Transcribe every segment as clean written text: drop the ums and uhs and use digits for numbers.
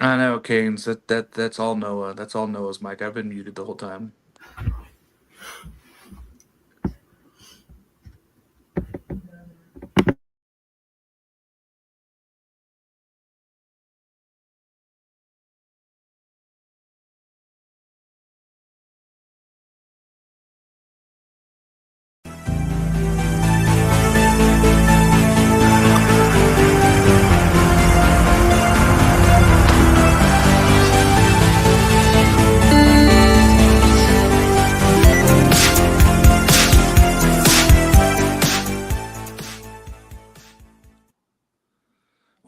I know, Canes. That's all Noah. That's all Noah's mic. I've been muted the whole time.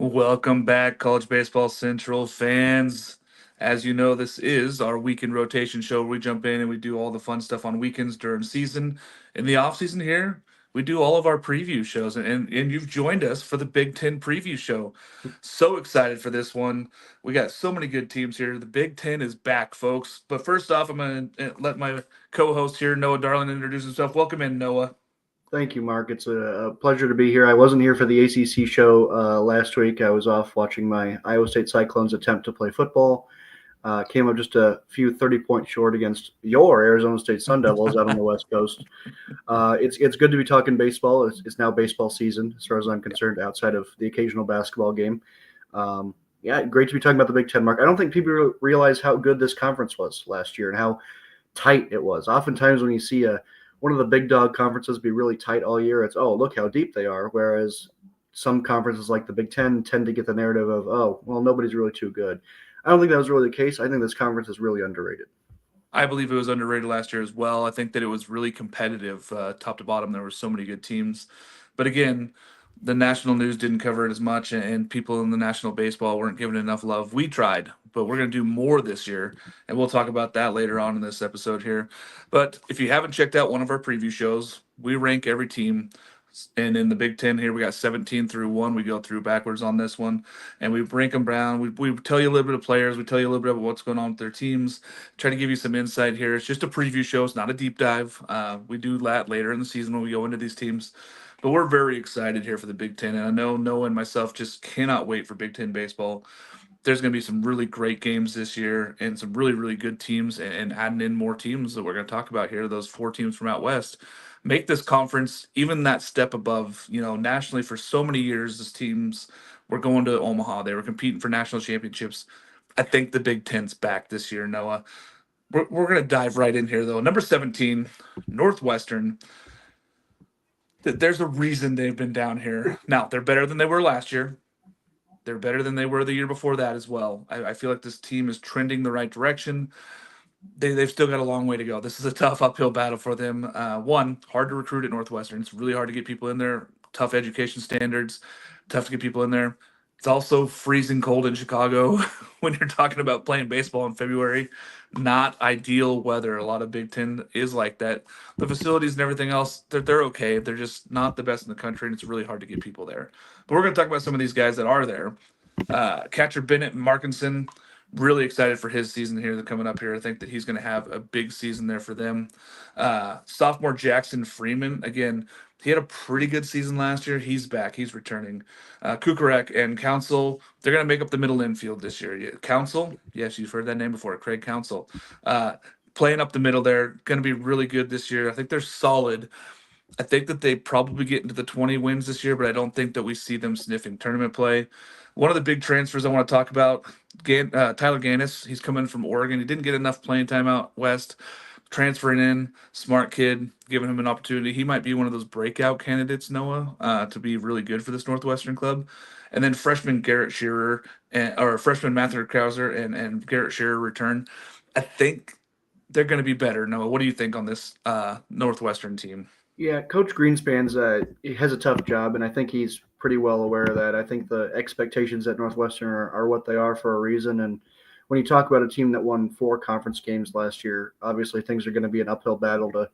Welcome back, College Baseball Central fans. As you know, this is our weekend rotation show where we jump in and we do all the fun stuff on weekends during season. In the off season here, we do all of our preview shows, and you've joined us for the Big Ten preview show. So excited for this one. We got so many good teams here. The Big Ten is back, folks. But first off, I'm going to let my co-host here, Noah Darling, introduce himself. Welcome in, Noah. Thank you, Mark. It's a pleasure to be here. I wasn't here for the ACC show last week. I was off watching my Iowa State Cyclones attempt to play football. Came up just a few 30-point short against your Arizona State Sun Devils out on the West Coast. It's good to be talking baseball. It's now baseball season, as far as I'm concerned, outside of the occasional basketball game. Yeah, great to be talking about the Big Ten, Mark. I don't think people realize how good this conference was last year and how tight it was. Oftentimes when you see one of the big dog conferences be really tight all year, it's, oh, look how deep they are. Whereas some conferences like the Big Ten tend to get the narrative of, oh, well, nobody's really too good. I don't think that was really the case. I think this conference is really underrated. I believe it was underrated last year as well. I think that it was really competitive, top to bottom. There were so many good teams. But again, the national news didn't cover it as much, and people in the national baseball weren't given enough love. We tried, but we're going to do more this year, and we'll talk about that later on in this episode here. But if you haven't checked out one of our preview shows, we rank every team. And in the Big Ten here, we got 17 through 1. We go through backwards on this one, and we rank them down. We tell you a little bit of players. We tell you a little bit about what's going on with their teams. Try to give you some insight here. It's just a preview show. It's not a deep dive. We do that later in the season when we go into these teams. But we're very excited here for the Big Ten, and I know Noah and myself just cannot wait for Big Ten baseball. There's going to be some really great games this year and some really, really good teams, and adding in more teams that we're going to talk about here, those 4 teams from out west, make this conference even that step above. Nationally for so many years, these teams were going to Omaha. They were competing for national championships. I think the Big Ten's back this year, Noah. We're going to dive right in here, though. Number 17, Northwestern. There's a reason they've been down here. Now, they're better than they were last year. They're better than they were the year before that as well. I feel like this team is trending the right direction. They've still got a long way to go. This is a tough uphill battle for them. One, hard to recruit at Northwestern. It's really hard to get people in there. Tough education standards. Tough to get people in there. It's also freezing cold in Chicago when you're talking about playing baseball in February. Not ideal weather. A lot of Big Ten is like that. The facilities and everything else, they're okay. They're just not the best in the country, and it's really hard to get people there. But we're going to talk about some of these guys that are there. Catcher Bennett and Markinson, really excited for his season here coming up here. I think that he's going to have a big season there for them. Sophomore Jackson Freeman, again, he had a pretty good season last year. He's back. He's returning. Kukarek and Council, they're going to make up the middle infield this year. Council, yes, you've heard that name before, Craig Council. Playing up the middle there, going to be really good this year. I think they're solid. I think that they probably get into the 20 wins this year, but I don't think that we see them sniffing tournament play. One of the big transfers I want to talk about, Tyler Gannis. He's coming from Oregon. He didn't get enough playing time out west. Transferring in, smart kid, giving him an opportunity. He might be one of those breakout candidates, Noah, to be really good for this Northwestern club. And then freshman Garrett Shearer, or freshman Matthew Krauser and Garrett Shearer return. I think they're going to be better. Noah, what do you think on this Northwestern team? Yeah, Coach Greenspan's he has a tough job, and I think he's pretty well aware of that. I think the expectations at Northwestern are what they are for a reason. And when you talk about a team that won 4 conference games last year, obviously things are going to be an uphill battle to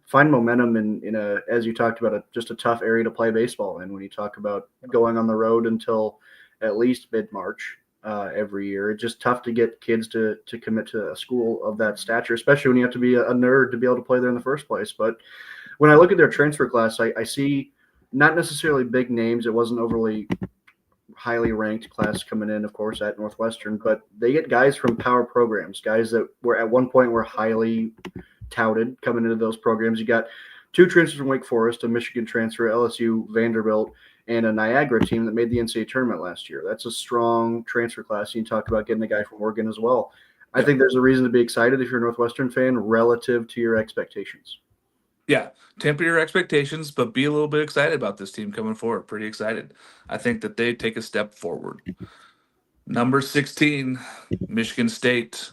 find momentum in a, as you talked about, just a tough area to play baseball in. When you talk about going on the road until at least mid-March every year, it's just tough to get kids to commit to a school of that stature, especially when you have to be a nerd to be able to play there in the first place. But when I look at their transfer class, I see not necessarily big names. It wasn't overly highly ranked class coming in, of course, at Northwestern, but they get guys from power programs, guys that were at one point were highly touted coming into those programs. You got two transfers from Wake Forest, a Michigan transfer, LSU, Vanderbilt, and a Niagara team that made the NCAA tournament last year. That's a strong transfer class. You can talk about getting a guy from Oregon as well. I think there's a reason to be excited if you're a Northwestern fan relative to your expectations. Yeah, temper your expectations, but be a little bit excited about this team coming forward. Pretty excited. I think that they take a step forward. Number 16, Michigan State.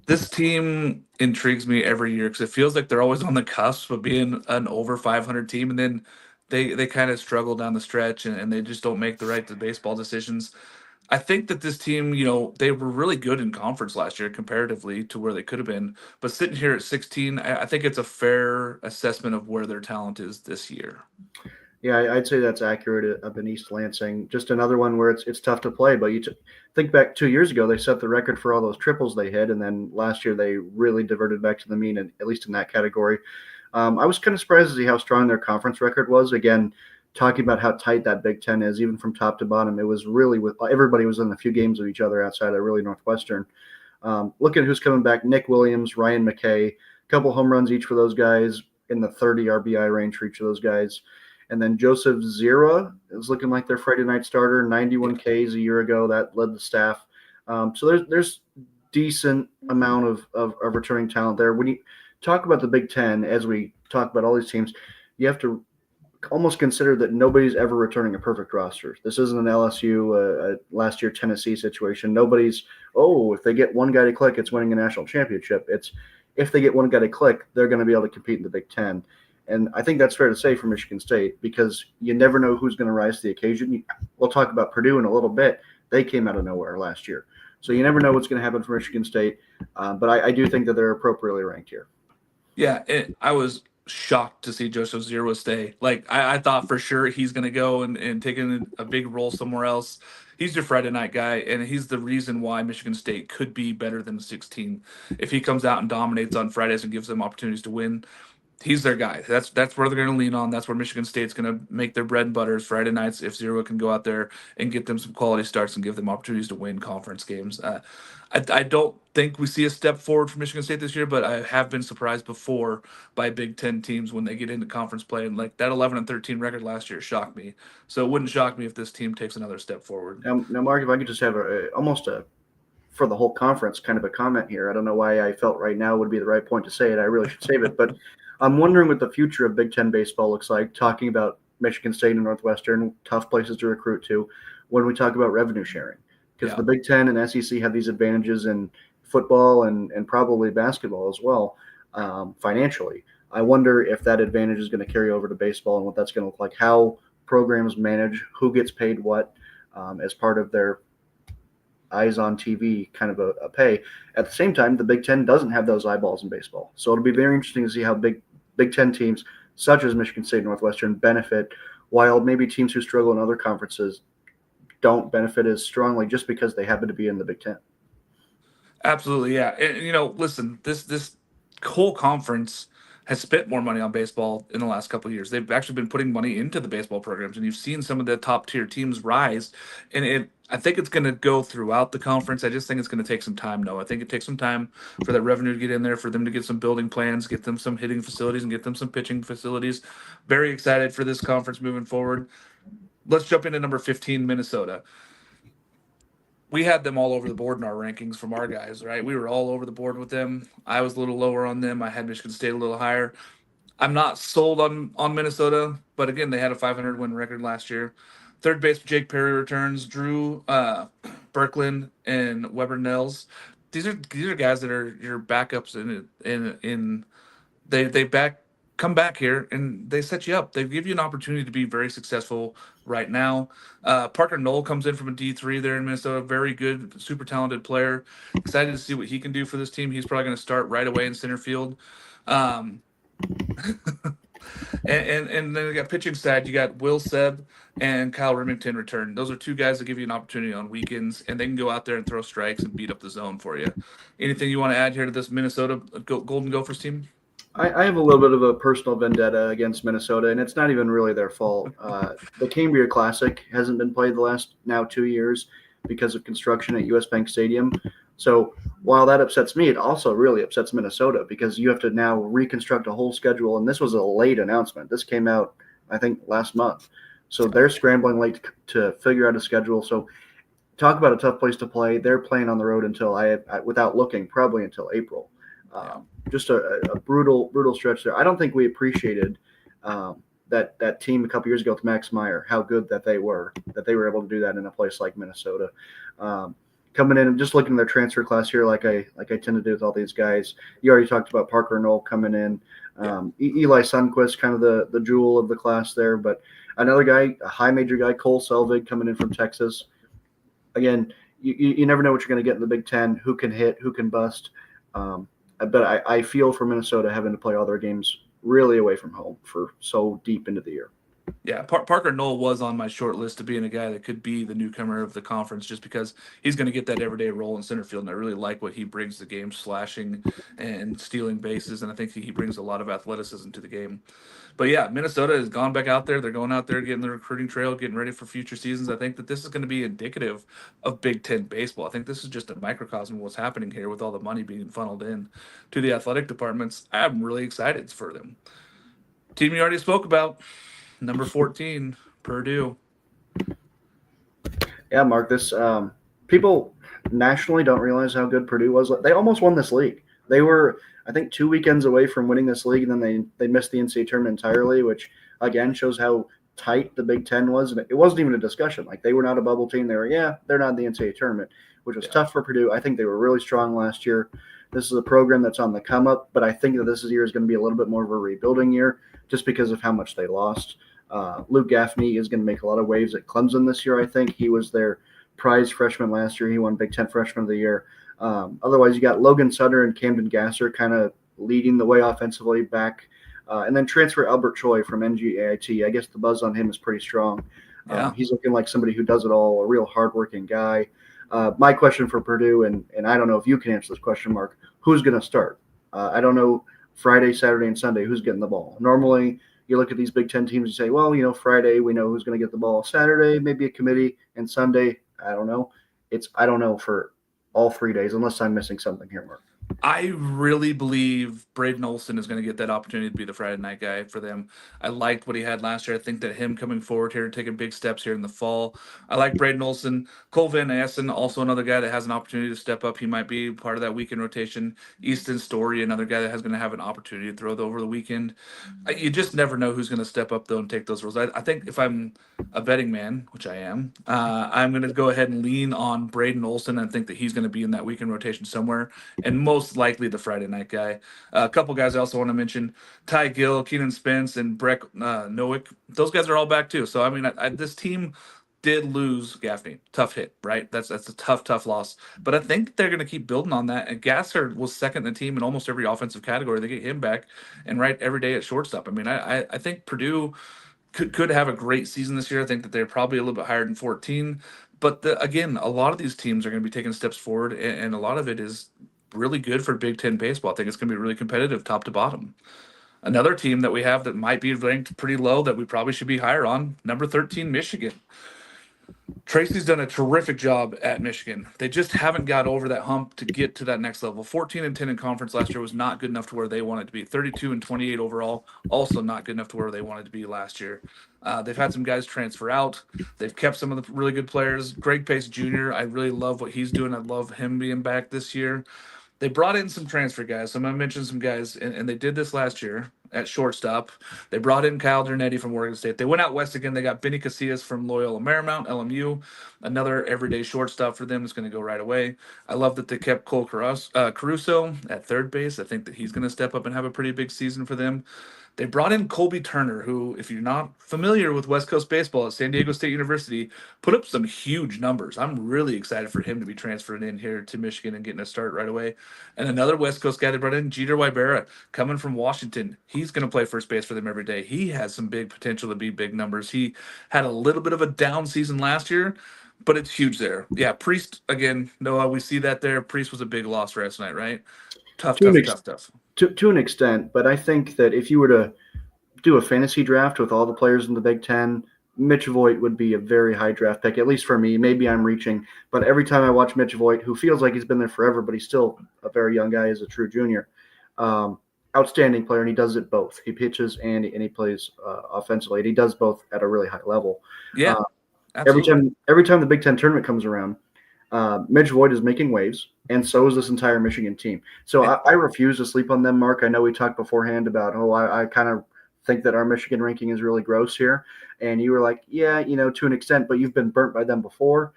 This team intrigues me every year because it feels like they're always on the cusp of being an over 500 team, and then they kind of struggle down the stretch and they just don't make the right baseball decisions. I think that this team, they were really good in conference last year comparatively to where they could have been. But sitting here at 16, I think it's a fair assessment of where their talent is this year. Yeah, I'd say that's accurate up in East Lansing. Just another one where it's tough to play. But think back 2 years ago, they set the record for all those triples they hit, and then last year they really diverted back to the mean, and at least in that category. I was kind of surprised to see how strong their conference record was. Again, talking about how tight that Big Ten is, even from top to bottom, it was really with everybody was in a few games of each other outside of really Northwestern. Looking at who's coming back: Nick Williams, Ryan McKay, a couple home runs each for those guys, in the 30 RBI range for each of those guys. And then Joseph Zira is looking like their Friday night starter, 91 Ks a year ago. That led the staff. So there's decent amount of returning talent there. When you talk about the Big Ten, as we talk about all these teams, you have to almost consider that nobody's ever returning a perfect roster. This isn't an LSU last year Tennessee situation. Nobody's, if they get one guy to click, it's winning a national championship. It's if they get one guy to click, they're going to be able to compete in the Big Ten. And I think that's fair to say for Michigan State because you never know who's going to rise to the occasion. We'll talk about Purdue in a little bit. They came out of nowhere last year. So you never know what's going to happen for Michigan State. But I do think that they're appropriately ranked here. Yeah, I was shocked to see Joseph Zero stay. Like, I thought for sure he's going to go and take in a big role somewhere else. He's your Friday night guy, and he's the reason why Michigan State could be better than 16. If he comes out and dominates on Fridays and gives them opportunities to win, he's their guy. That's where they're going to lean on. That's where Michigan State's going to make their bread and butter is Friday nights. If Zero can go out there and get them some quality starts and give them opportunities to win conference games. I don't think we see a step forward for Michigan State this year, but I have been surprised before by Big Ten teams when they get into conference play. And like that 11-13 record last year shocked me. So it wouldn't shock me if this team takes another step forward. Now Mark, if I could just have almost for the whole conference kind of a comment here. I don't know why I felt right now would be the right point to say it. I really should save it, but I'm wondering what the future of Big Ten baseball looks like, talking about Michigan State and Northwestern, tough places to recruit to, when we talk about revenue sharing. Because the Big Ten and SEC have these advantages in football and probably basketball as well, financially. I wonder if that advantage is going to carry over to baseball and what that's going to look like, how programs manage who gets paid what as part of their eyes on TV kind of a pay. At the same time, the Big Ten doesn't have those eyeballs in baseball. So it'll be very interesting to see how Big Ten teams such as Michigan State and Northwestern benefit, while maybe teams who struggle in other conferences don't benefit as strongly just because they happen to be in the Big Ten. Absolutely, yeah. And listen, this whole conference has spent more money on baseball in the last couple of years. They've actually been putting money into the baseball programs, and you've seen some of the top tier teams rise. And I think it's going to go throughout the conference. I just think it's going to take some time, though. I think it takes some time for that revenue to get in there, for them to get some building plans, get them some hitting facilities, and get them some pitching facilities. Very excited for this conference moving forward. Let's jump into number 15, Minnesota. We had them all over the board in our rankings from our guys, right? We were all over the board with them. I was a little lower on them. I had Michigan State a little higher. I'm not sold on Minnesota, but again, they had a 500 win record last year. Third base, Jake Perry returns. Drew Berkland and Weber Nels. These are guys that are your backups in they come back here and they set you up. They give you an opportunity to be very successful right now. Parker Knoll comes in from a D3 there in Minnesota. Very good, super talented player. Excited to see what he can do for this team. He's probably going to start right away in center field. And then you got pitching side. You got Will Sebb and Kyle Remington return. Those are two guys that give you an opportunity on weekends, and they can go out there and throw strikes and beat up the zone for you. Anything you want to add here to this Minnesota Golden Gophers team? I have a little bit of a personal vendetta against Minnesota, and it's not even really their fault. The Cambria Classic hasn't been played the last now 2 years because of construction at US Bank Stadium. So while that upsets me, it also really upsets Minnesota because you have to now reconstruct a whole schedule. And this was a late announcement. This came out, I think, last month. So they're scrambling late to figure out a schedule. So talk about a tough place to play. They're playing on the road until without looking, probably until April. Yeah. Just a brutal stretch there. I don't think we appreciated that team a couple years ago with Max Meyer, how good that they were able to do that in a place like Minnesota. Coming in and just looking at their transfer class here, like I tend to do with all these guys. You already talked about Parker Knoll coming in. Eli Sundquist, kind of the jewel of the class there, but another guy, a high major guy, Cole Selvig, coming in from Texas. Again, you never know what you're going to get in the Big Ten, who can hit, who can bust. But I feel for Minnesota having to play all their games really away from home for so deep into the year. Yeah, Parker Knoll was on my short list of being a guy that could be the newcomer of the conference just because he's going to get that everyday role in center field. And I really like what he brings to the game, slashing and stealing bases. And I think he brings a lot of athleticism to the game. But yeah, Minnesota has gone back out there. They're going out there, getting the recruiting trail, getting ready for future seasons. I think that this is going to be indicative of Big Ten baseball. I think this is just a microcosm of what's happening here with all the money being funneled in to the athletic departments. I'm really excited for them. Team you already spoke about. Number 14, Purdue. Yeah, Mark, this people nationally don't realize how good Purdue was. They almost won this league. They were, I think, 2 weekends away from winning this league, and then they missed the NCAA tournament entirely, which, again, shows how tight the Big Ten was. And it wasn't even a discussion. Like, they were not a bubble team. They were, they're not in the NCAA tournament, which was tough for Purdue. I think they were really strong last year. This is a program that's on the come up, but I think that this year is going to be a little bit more of a rebuilding year just because of how much they lost. Luke Gaffney is going to make a lot of waves at Clemson this year, I think. He was their prize freshman last year. He won Big Ten Freshman of the Year. Otherwise, you got Logan Sutter and Camden Gasser kind of leading the way offensively back. And then transfer Albert Choi from NGAIT. I guess the buzz on him is pretty strong. He's looking like somebody who does it all, a real hardworking guy. My question for Purdue, and I don't know if you can answer this question, Mark, who's going to start? I don't know Friday, Saturday, and Sunday, who's getting the ball. Normally, you look at these Big Ten teams and say, well, Friday, we know who's going to get the ball. Saturday, maybe a committee. And Sunday, I don't know. I don't know for all 3 days, unless I'm missing something here, Mark. I really believe Braden Olson is going to get that opportunity to be the Friday night guy for them. I liked what he had last year. I think that him coming forward here and taking big steps here in the fall. I like Braden Olson. Cole Van Assen, also another guy that has an opportunity to step up. He might be part of that weekend rotation. Easton Story, another guy that has going to have an opportunity to throw over the weekend. You just never know who's going to step up, though, and take those roles. I think if I'm a betting man, which I am, I'm going to go ahead and lean on Braden Olson and think that he's going to be in that weekend rotation somewhere. And most likely the Friday night guy. A couple guys I also want to mention: Ty Gill, Keenan Spence, and Breck Nowick. Those guys are all back too. So I mean, this team did lose Gaffney. Tough hit, right? That's a tough loss. But I think they're going to keep building on that. And Gasser was second in the team in almost every offensive category. They get him back and right every day at shortstop. I mean, I think Purdue could have a great season this year. I think that they're probably a little bit higher than 14. But again, a lot of these teams are going to be taking steps forward, and a lot of it is really good for Big Ten baseball. I think it's going to be really competitive top to bottom. Another team that we have that might be ranked pretty low that we probably should be higher on, number 13, Michigan. Tracy's done a terrific job at Michigan. They just haven't got over that hump to get to that next level. 14-10 in conference last year was not good enough to where they wanted to be. 32-28 overall, also not good enough to where they wanted to be last year. They've had some guys transfer out. They've kept some of the really good players. Greg Pace Jr., I really love what he's doing. I love him being back this year. They brought in some transfer guys. So I'm going to mention some guys, and they did this last year at shortstop. They brought in Kyle Dernetti from Oregon State. They went out west again. They got Benny Casillas from Loyola Marymount, LMU. Another everyday shortstop for them is going to go right away. I love that they kept Cole Caruso at third base. I think that he's going to step up and have a pretty big season for them. They brought in Colby Turner, who, if you're not familiar with West Coast baseball at San Diego State University, put up some huge numbers. I'm really excited for him to be transferred in here to Michigan and getting a start right away. And another West Coast guy they brought in, Jeter Wybera, coming from Washington. He's going to play first base for them every day. He has some big potential to be big numbers. He had a little bit of a down season last year, but it's huge there. Yeah, Priest, again, Noah, we see that there. Priest was a big loss last night, right? Tough. to an extent, but I think that if you were to do a fantasy draft with all the players in the Big Ten, Mitch Voigt would be a very high draft pick, at least for me. Maybe I'm reaching, but every time I watch Mitch Voigt, who feels like he's been there forever, but he's still a very young guy as a true junior, outstanding player, and he does it both. He pitches and he plays offensively, and he does both at a really high level. Yeah, every time the Big Ten tournament comes around, Mitch Voigt is making waves, and so is this entire Michigan team. So I refuse to sleep on them, Mark. I know we talked beforehand about, I kind of think that our Michigan ranking is really gross here. And you were like, yeah, to an extent, but you've been burnt by them before.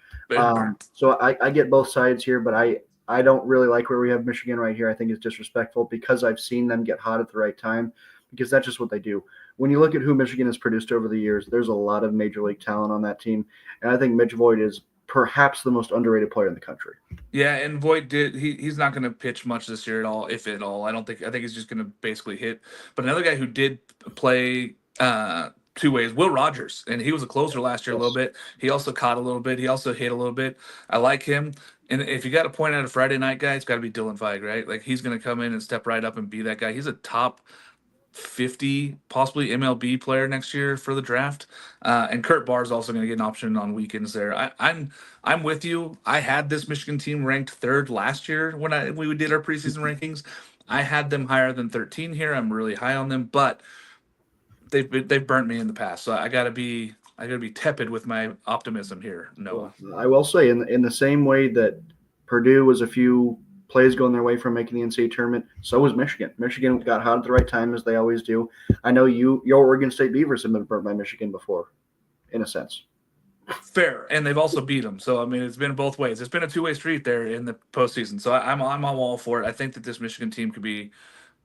So I get both sides here, but I don't really like where we have Michigan right here. I think it's disrespectful because I've seen them get hot at the right time, because that's just what they do. When you look at who Michigan has produced over the years, there's a lot of major league talent on that team. And I think Mitch Voigt is perhaps the most underrated player in the country. Yeah, and Voigt he's not going to pitch much this year at all, if at all. I think he's just going to basically hit. But another guy who did play two ways, Will Rogers, and he was a closer last year a little bit. He also caught a little bit. He also hit a little bit. I like him. And if you got to point out a Friday night guy, it's got to be Dylan Feig, right? Like, he's going to come in and step right up and be that guy. He's a top 50, possibly MLB player next year for the draft. And Kurt Barr is also going to get an option on weekends there. I'm with you. I had this Michigan team ranked third last year when we did our preseason rankings. I had them higher than 13 here. I'm really high on them, but they've burnt me in the past. So I gotta be tepid with my optimism here, Noah. Well, I will say, in the same way that Purdue was a few plays going their way from making the NCAA tournament, so was Michigan. Michigan got hot at the right time, as they always do. I know your Oregon State Beavers have been burnt by Michigan before, in a sense. Fair, and they've also beat them. So I mean, it's been both ways. It's been a two-way street there in the postseason. So I'm all for it. I think that this Michigan team could be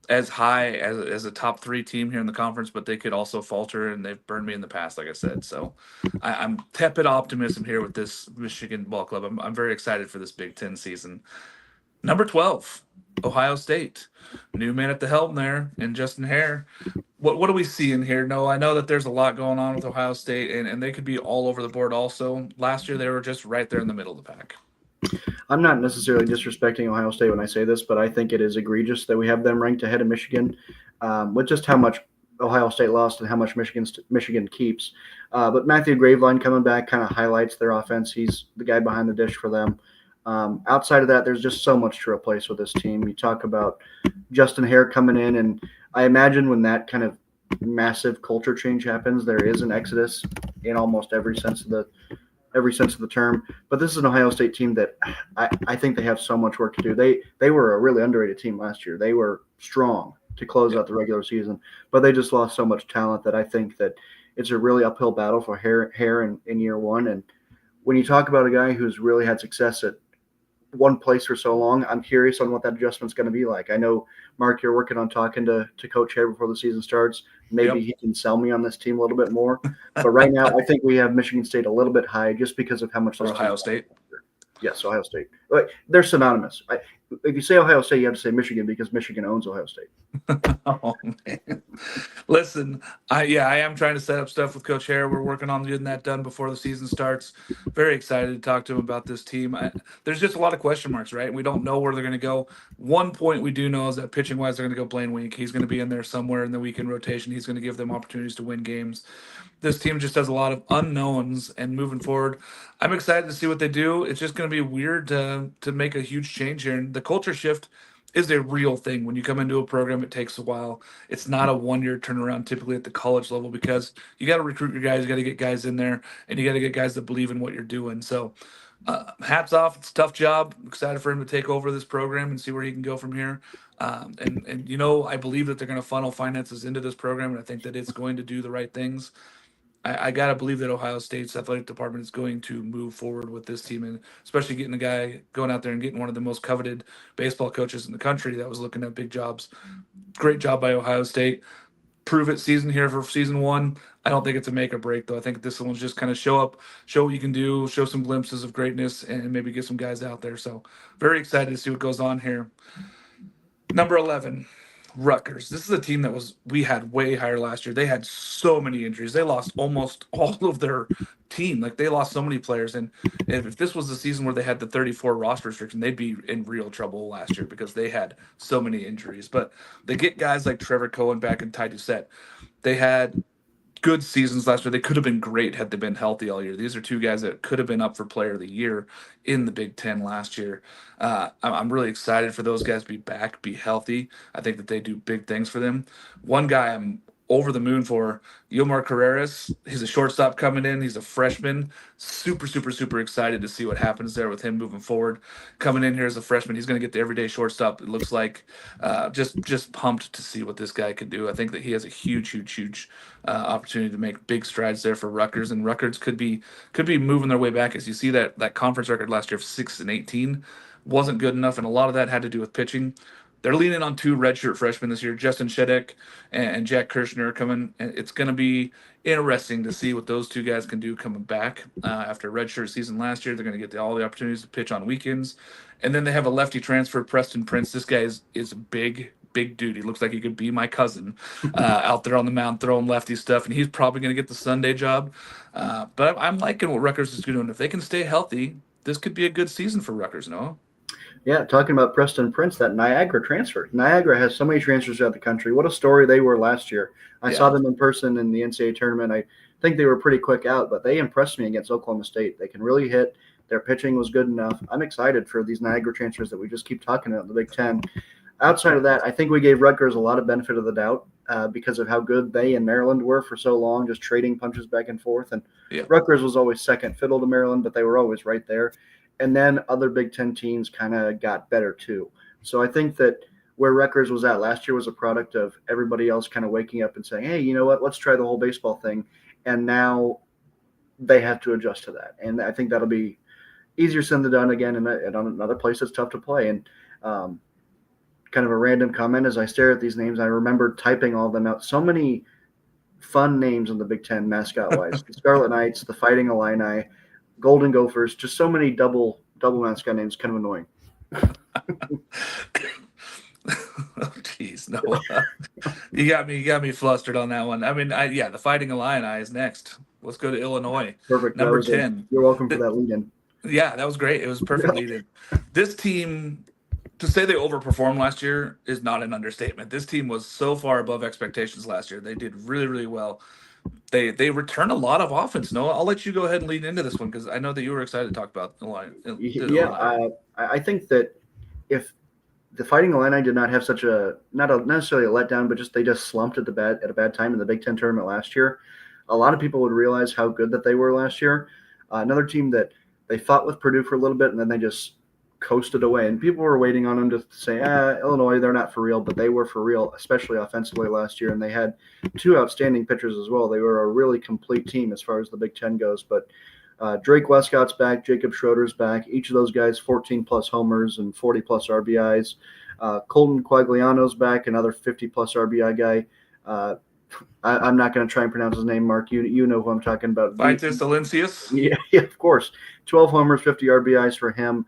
as high as a top 3 team here in the conference, but they could also falter, and they've burned me in the past, like I said. So I'm tepid optimism here with this Michigan ball club. I'm very excited for this Big Ten season. Number 12, Ohio State. New man at the helm there, and Justin Hare. What do we see in here? No, I know that there's a lot going on with Ohio State, and they could be all over the board also. Last year, they were just right there in the middle of the pack. I'm not necessarily disrespecting Ohio State when I say this, but I think it is egregious that we have them ranked ahead of Michigan, with just how much Ohio State lost and how much Michigan keeps. But Matthew Graveline coming back kind of highlights their offense. He's the guy behind the dish for them. Outside of that, there's just so much to replace with this team. You talk about Justin Hare coming in, and I imagine when that kind of massive culture change happens, there is an exodus in almost every sense of the term. But this is an Ohio State team that I think they have so much work to do. They were a really underrated team last year. They were strong to close out the regular season, but they just lost so much talent that I think that it's a really uphill battle for Hare in year one. And when you talk about a guy who's really had success at one place for so long, I'm curious on what that adjustment's going to be like. I know, Mark, you're working on talking to Coach Hare before the season starts. Maybe he can sell me on this team a little bit more. But right now, I think we have Michigan State a little bit high just because of how much Ohio State. Yes, Ohio State. They're synonymous. If you say Ohio State, you have to say Michigan because Michigan owns Ohio State. Oh, man. Listen, I am trying to set up stuff with Coach Hare. We're working on getting that done before the season starts. Very excited to talk to him about this team. There's just a lot of question marks, right? We don't know where they're going to go. One point we do know is that pitching-wise, they're going to go Blaine Wink. He's going to be in there somewhere in the weekend rotation. He's going to give them opportunities to win games. This team just has a lot of unknowns, and moving forward, I'm excited to see what they do. It's just going to be weird to make a huge change here. And the culture shift is a real thing. When you come into a program, it takes a while. It's not a one-year turnaround typically at the college level, because you got to recruit your guys, you got to get guys in there, and you got to get guys that believe in what you're doing. So hats off. It's a tough job. I'm excited for him to take over this program and see where he can go from here. And I believe that they're going to funnel finances into this program, and I think that it's going to do the right things. I got to believe that Ohio State's athletic department is going to move forward with this team, and especially getting a guy going out there and getting one of the most coveted baseball coaches in the country that was looking at big jobs. Great job by Ohio State. Prove it season here for season one. I don't think it's a make or break, though. I think this one's just kind of show up, show what you can do, show some glimpses of greatness, and maybe get some guys out there. So very excited to see what goes on here. Number 11. Rutgers. This is a team that we had way higher last year. They had so many injuries. They lost almost all of their team. Like they lost so many players. And if this was the season where they had the 34 roster restriction, they'd be in real trouble last year because they had so many injuries. But they get guys like Trevor Cohen back and Ty Doucette. They had good seasons last year. They could have been great had they been healthy all year. These are two guys that could have been up for Player of the Year in the Big Ten last year. I'm really excited for those guys to be back, be healthy. I think that they do big things for them. One guy I'm over the moon for, Yomar Carreras. He's a shortstop coming in. He's a freshman. Super, super, super excited to see what happens there with him moving forward. Coming in here as a freshman, he's going to get the everyday shortstop. It looks like just pumped to see what this guy can do. I think that he has a huge opportunity to make big strides there for Rutgers, and Rutgers could be moving their way back. As you see that conference record last year of 6-18 wasn't good enough, and a lot of that had to do with pitching. They're leaning on two redshirt freshmen this year, Justin Shedek and Jack Kirshner coming. And it's going to be interesting to see what those two guys can do coming back after a redshirt season last year. They're going to get all the opportunities to pitch on weekends. And then they have a lefty transfer, Preston Prince. This guy is a big dude. He looks like he could be my cousin out there on the mound throwing lefty stuff. And he's probably going to get the Sunday job. But I'm liking what Rutgers is doing. If they can stay healthy, this could be a good season for Rutgers, Noah. Yeah, talking about Preston Prince, that Niagara transfer. Niagara has so many transfers throughout the country. What a story they were last year. I saw them in person in the NCAA tournament. I think they were pretty quick out, but they impressed me against Oklahoma State. They can really hit. Their pitching was good enough. I'm excited for these Niagara transfers that we just keep talking about in the Big Ten. Outside of that, I think we gave Rutgers a lot of benefit of the doubt because of how good they and Maryland were for so long, just trading punches back and forth. And Rutgers was always second fiddle to Maryland, but they were always right there. And then other Big Ten teams kind of got better too. So I think that where Rutgers was at last year was a product of everybody else kind of waking up and saying, hey, you know what, let's try the whole baseball thing. And now they have to adjust to that. And I think that'll be easier said than done again and on another place that's tough to play. And kind of a random comment, as I stare at these names, I remember typing all of them out. So many fun names in the Big Ten mascot-wise. The Scarlet Knights, the Fighting Illini, Golden Gophers, just so many double mascot names, kind of annoying. Oh, geez, no. You got me flustered on that one. I mean, the Fighting Illini is next. Let's go to Illinois. Perfect. Number 10. You're welcome for that lead-in. Yeah, that was great. It was a perfect lead-in. This team, to say they overperformed last year is not an understatement. This team was so far above expectations last year. They did really, really well. They return a lot of offense. Noah, I'll let you go ahead and lead into this one because I know that you were excited to talk about the line. I think that if the Fighting Illini did not have such not necessarily a letdown, but they just slumped at a bad time in the Big Ten tournament last year, a lot of people would realize how good that they were last year. Another team that they fought with Purdue for a little bit and then they just coasted away, and people were waiting on them to say, Illinois, they're not for real, but they were for real, especially offensively last year, and they had two outstanding pitchers as well. They were a really complete team as far as the Big Ten goes, but Drake Westcott's back, Jacob Schroeder's back, each of those guys 14-plus homers and 40-plus RBIs. Colton Quagliano's back, another 50-plus RBI guy. I'm not going to try and pronounce his name, Mark. You know who I'm talking about. Vitus Alencius? Yeah, of course. 12 homers, 50 RBIs for him.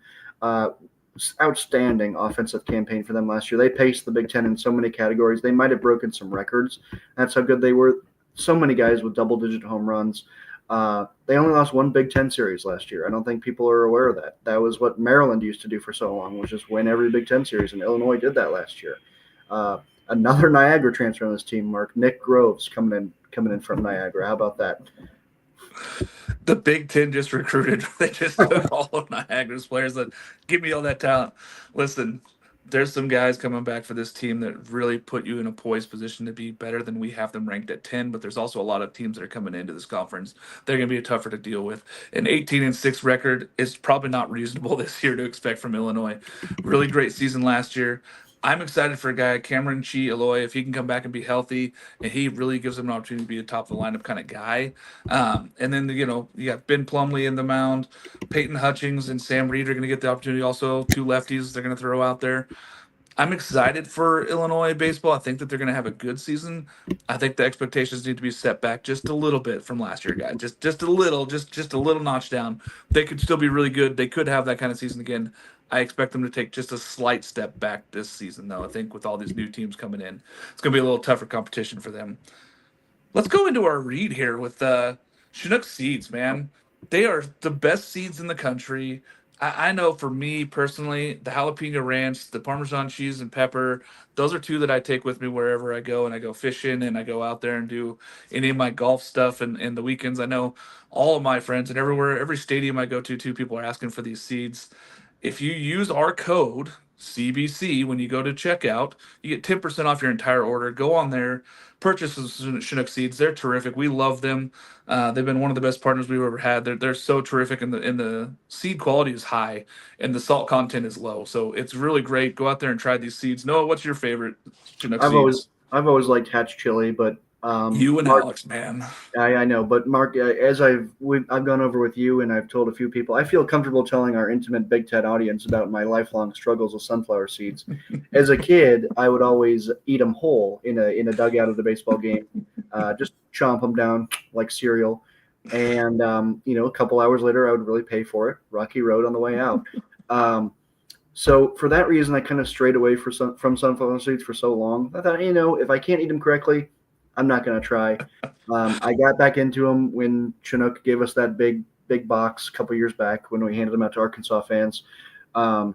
Outstanding offensive campaign for them last year. They paced the Big Ten in so many categories. They might have broken some records. That's how good they were. So many guys with double-digit home runs. They only lost one Big Ten series last year. I don't think people are aware of that. That was what Maryland used to do for so long, was just win every Big Ten series, and Illinois did that last year. Another Niagara transfer on this team, Mark. Nick Groves coming in from Niagara. How about that? The Big Ten just recruited. They just took all of Niagara's players that give me all that talent. Listen, there's some guys coming back for this team that really put you in a poised position to be better than we have them ranked at 10, but there's also a lot of teams that are coming into this conference. They're going to be tougher to deal with. An 18-6 record is probably not reasonable this year to expect from Illinois. Really great season last year. I'm excited for a guy, Cameron Chi Eloy, if he can come back and be healthy, and he really gives him an opportunity to be a top-of-the-lineup kind of guy. And then, you got Ben Plumlee in the mound. Peyton Hutchings and Sam Reed are going to get the opportunity also. Two lefties they're going to throw out there. I'm excited for Illinois baseball. I think that they're going to have a good season. I think the expectations need to be set back just a little bit from last year, guys. Just a little notch down. They could still be really good. They could have that kind of season again. I expect them to take just a slight step back this season, though. I think with all these new teams coming in, it's going to be a little tougher competition for them. Let's go into our read here with Chinook seeds, man. They are the best seeds in the country. I know for me personally, the jalapeno ranch, the Parmesan cheese and pepper, those are two that I take with me wherever I go and I go fishing and I go out there and do any of my golf stuff and the weekends. I know all of my friends and everywhere, every stadium I go to, too, people are asking for these seeds. If you use our code CBC when you go to checkout, you get 10% off your entire order. Go on there, purchase the Chinook seeds. They're terrific. We love them. They've been one of the best partners we've ever had. They're so terrific, and the seed quality is high, and the salt content is low. So it's really great. Go out there and try these seeds. Noah, what's your favorite Chinook seeds? I've always liked Hatch chili, but You and Mark, Alex, man. I know, but Mark, as I've gone over with you and I've told a few people, I feel comfortable telling our intimate Big Ten audience about my lifelong struggles with sunflower seeds. As a kid, I would always eat them whole in a dugout of the baseball game, just chomp them down like cereal, and a couple hours later, I would really pay for it. Rocky Road on the way out. So for that reason, I kind of strayed away from sunflower seeds for so long. I thought, if I can't eat them correctly, I'm not going to try. I got back into them when Chinook gave us that big box a couple years back when we handed them out to Arkansas fans. I'm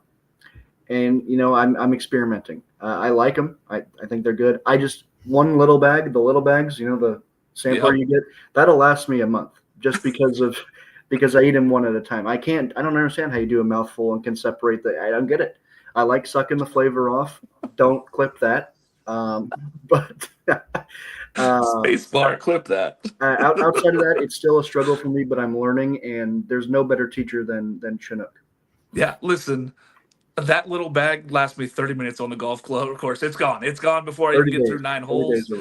experimenting. I like them. I think they're good. I just one little bag, the little bags, the sampler you get, that'll last me a month just because I eat them one at a time. I don't understand how you do a mouthful and can separate I don't get it. I like sucking the flavor off. Don't clip that. But Space bar, clip that. Outside of that, it's still a struggle for me, but I'm learning, and there's no better teacher than Chinook. Yeah, listen, that little bag lasts me 30 minutes on the golf club. Of course, it's gone. It's gone before I even get through 9 holes.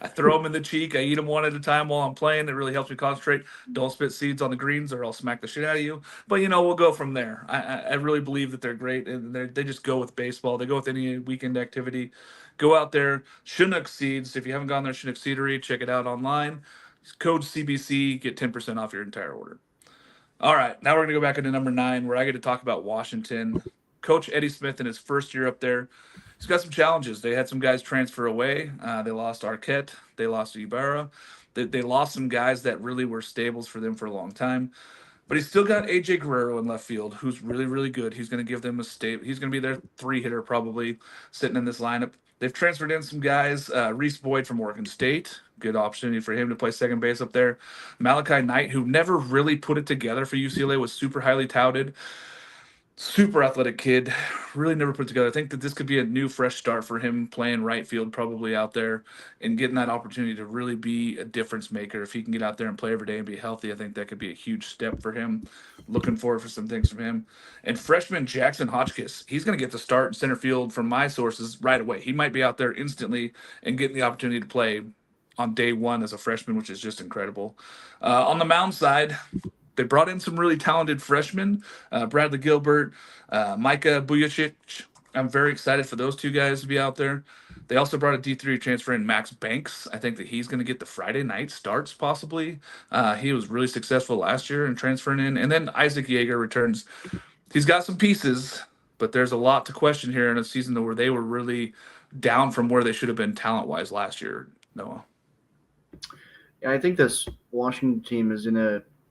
I throw them in the cheek. I eat them one at a time while I'm playing. It really helps me concentrate. Don't spit seeds on the greens or I'll smack the shit out of you. But, we'll go from there. I really believe that they're great, and they just go with baseball. They go with any weekend activity. Go out there. Chinook seeds. If you haven't gone there, Chinook Seedery, check it out online. Code CBC, get 10% off your entire order. All right, now we're going to go back into number 9, where I get to talk about Washington. Coach Eddie Smith in his first year up there, he's got some challenges. They had some guys transfer away. They lost Arquette. They lost Ibarra. They lost some guys that really were stables for them for a long time. But he's still got A.J. Guerrero in left field, who's really, really good. He's going to give them a stable. He's going to be their 3-hitter probably sitting in this lineup. They've transferred in some guys. Reese Boyd from Oregon State. Good opportunity for him to play second base up there. Malachi Knight, who never really put it together for UCLA, was super highly touted. Super athletic kid. Really never put it together. I think that this could be a new, fresh start for him playing right field probably out there and getting that opportunity to really be a difference maker. If he can get out there and play every day and be healthy, I think that could be a huge step for him. Looking forward for some things from him. And freshman Jackson Hotchkiss, he's going to get the start in center field from my sources right away. He might be out there instantly and getting the opportunity to play on day one as a freshman, which is just incredible. On the mound side, they brought in some really talented freshmen, Bradley Gilbert, Micah Bujicic. I'm very excited for those two guys to be out there. They also brought a D3 transfer in, Max Banks. I think that he's going to get the Friday night starts possibly. He was really successful last year in transferring in. And then Isaac Yeager returns. He's got some pieces, but there's a lot to question here in a season where they were really down from where they should have been talent-wise last year, Noah. Yeah, I think this Washington team is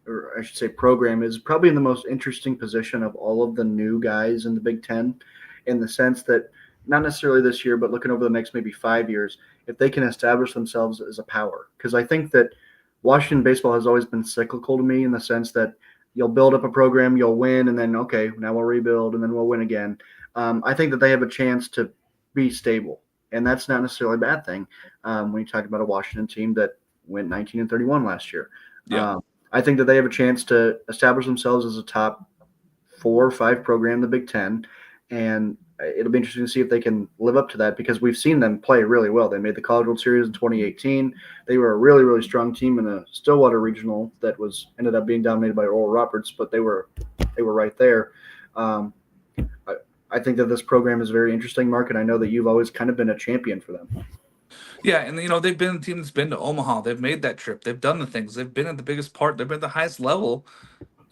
or I should say program is probably in the most interesting position of all of the new guys in the Big Ten, in the sense that not necessarily this year, but looking over the next maybe 5 years, if they can establish themselves as a power. Because I think that Washington baseball has always been cyclical to me in the sense that you'll build up a program, you'll win, and then, okay, now we'll rebuild, and then we'll win again. I think that they have a chance to be stable, and that's not necessarily a bad thing when you talk about a Washington team that went 19-31 last year. Yeah. I think that they have a chance to establish themselves as a top 4 or 5 program in the Big Ten, and it'll be interesting to see if they can live up to that because we've seen them play really well. They made the College World Series in 2018. They were a really, really strong team in a Stillwater regional that ended up being dominated by Oral Roberts, but they were right there. I think that this program is very interesting, Mark, and I know that you've always kind of been a champion for them. Yeah, and they've been a team that's been to Omaha. They've made that trip. They've done the things. They've been at the biggest part. They've been at the highest level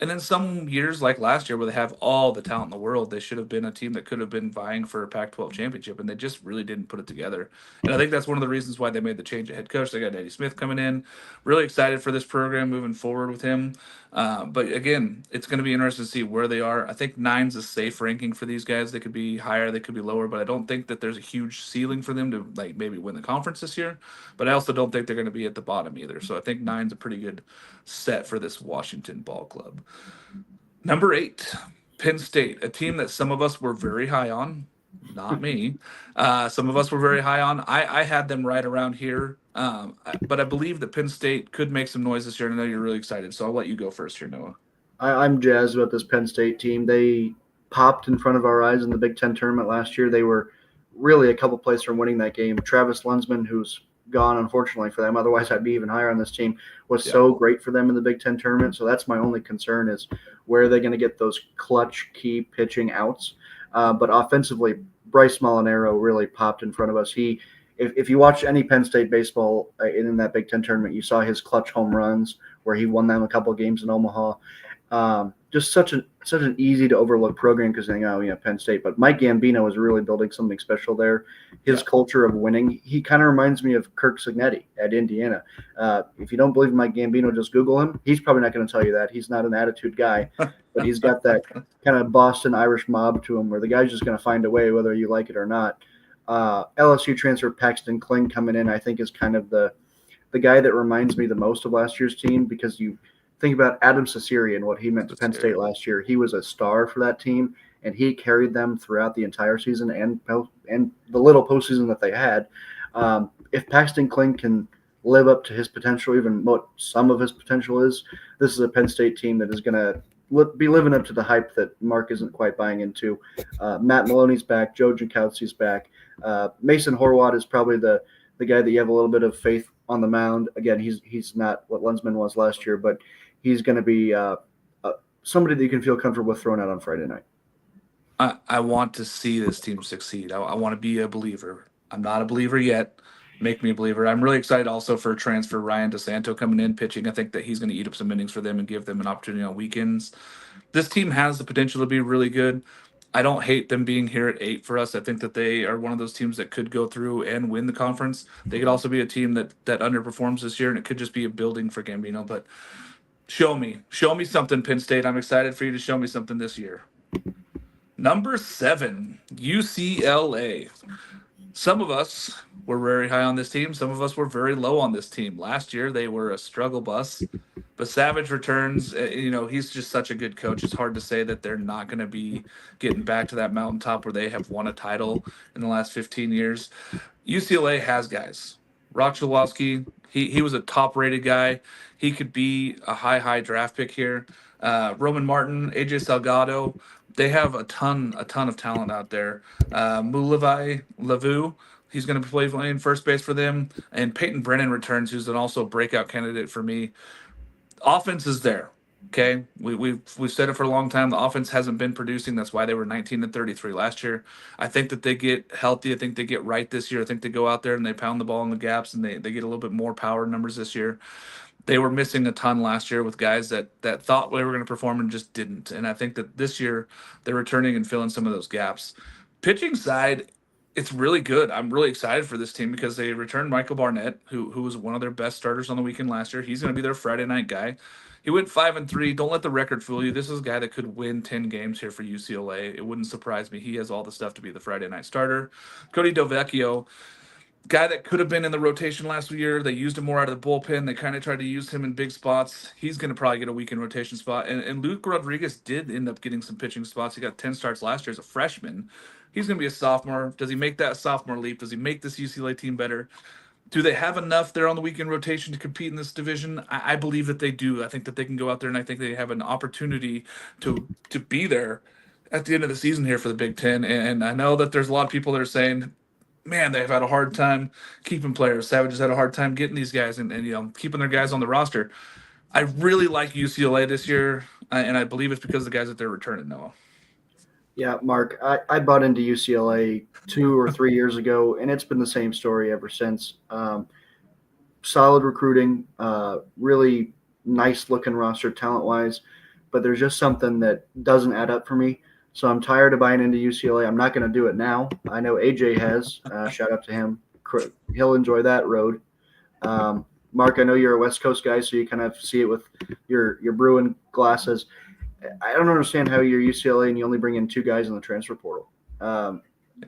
And then some years like last year where they have all the talent in the world, they should have been a team that could have been vying for a Pac-12 championship, and they just really didn't put it together. And I think that's one of the reasons why they made the change at head coach. They got Eddie Smith coming in. Really excited for this program moving forward with him. But again, it's going to be interesting to see where they are. I think nine's a safe ranking for these guys. They could be higher, they could be lower, but I don't think that there's a huge ceiling for them to like maybe win the conference this year. But I also don't think they're going to be at the bottom either. So I think nine's a pretty good set for this Washington ball club. Number 8, Penn State, a team that some of us were very high on. Not me. Some of us were very high on. I had them right around here. But I believe that Penn State could make some noise this year, and I know you're really excited. So I'll let you go first here, Noah. I'm jazzed about this Penn State team. They popped in front of our eyes in the Big Ten tournament last year. They were really a couple plays from winning that game. Travis Lunsman, who's gone, unfortunately, for them. Otherwise, I'd be even higher on this team, was so great for them in the Big Ten tournament. So that's my only concern is where are they going to get those clutch key pitching outs. But offensively, Bryce Molinaro really popped in front of us. If you watch any Penn State baseball in that Big Ten tournament, you saw his clutch home runs where he won them a couple games in Omaha. Just such an easy to overlook program because Penn State. But Mike Gambino is really building something special there. His culture of winning, he kind of reminds me of Kirk Cignetti at Indiana. If you don't believe Mike Gambino, just Google him. He's probably not going to tell you that. He's not an attitude guy, but he's got that kind of Boston Irish mob to him where the guy's just going to find a way whether you like it or not. LSU transfer Paxton Kling coming in, I think, is kind of the guy that reminds me the most of last year's team because you think about Adam Cesari and what he meant to Penn State last year. He was a star for that team, and he carried them throughout the entire season and the little postseason that they had. If Paxton Kling can live up to his potential, even what some of his potential is, this is a Penn State team that is going to be living up to the hype that Mark isn't quite buying into. Matt Maloney's back. Joe Jankowski's back. Mason Horwath is probably the guy that you have a little bit of faith on the mound. Again, he's not what Lunsman was last year, but he's going to be somebody that you can feel comfortable with throwing out on Friday night. I want to see this team succeed. I want to be a believer. I'm not a believer yet. Make me a believer. I'm really excited also for transfer Ryan DeSanto coming in pitching. I think that he's going to eat up some innings for them and give them an opportunity on weekends. This team has the potential to be really good. I don't hate them being here at 8 for us. I think that they are one of those teams that could go through and win the conference. They could also be a team that underperforms this year, and it could just be a building for Gambino. But show me something, Penn State. I'm excited for you to show me something this year. Number 7, UCLA. Some of us were very high on this team. Some of us were very low on this team. Last year, they were a struggle bus. But Savage returns. He's just such a good coach. It's hard to say that they're not going to be getting back to that mountaintop where they have won a title in the last 15 years. UCLA has guys. Rock Chalowski, he was a top-rated guy. He could be a high draft pick here. Roman Martin, AJ Salgado, they have a ton of talent out there. Mulavai Lavu, he's going to be playing first base for them. And Peyton Brennan returns, who's also a breakout candidate for me. Offense is there. Okay, we've said it for a long time. The offense hasn't been producing. That's why they were 19-33 last year. I think that they get healthy. I think they get right this year. I think they go out there and they pound the ball in the gaps and they get a little bit more power numbers this year. They were missing a ton last year with guys that thought they were going to perform and just didn't. And I think that this year they're returning and filling some of those gaps. Pitching side, it's really good. I'm really excited for this team because they returned Michael Barnett, who was one of their best starters on the weekend last year. He's going to be their Friday night guy. He went 5-3. Don't let the record fool you. This is a guy that could win 10 games here for UCLA. It wouldn't surprise me. He has all the stuff to be the Friday night starter. Cody Delvecchio, guy that could have been in the rotation last year. They used him more out of the bullpen. They kind of tried to use him in big spots. He's going to probably get a weekend rotation spot. And Luke Rodriguez did end up getting some pitching spots. He got 10 starts last year as a freshman. He's going to be a sophomore. Does he make that sophomore leap? Does he make this UCLA team better? Do they have enough there on the weekend rotation to compete in this division? I believe that they do. I think that they can go out there, and I think they have an opportunity to be there at the end of the season here for the Big Ten. And I know that there's a lot of people that are saying, man, they've had a hard time keeping players. Savage has had a hard time getting these guys and keeping their guys on the roster. I really like UCLA this year, and I believe it's because of the guys that they're returning, Noah. Yeah, Mark, I bought into UCLA 2 or 3 years ago, and it's been the same story ever since. Solid recruiting, really nice-looking roster talent-wise. but there's just something that doesn't add up for me. So I'm tired of buying into UCLA. I'm not going to do it now. I know AJ has. Shout out to him. He'll enjoy that road. Mark, I know you're a West Coast guy, so you kind of see it with your Bruin glasses. I don't understand how you're UCLA and you only bring in 2 guys in the transfer portal.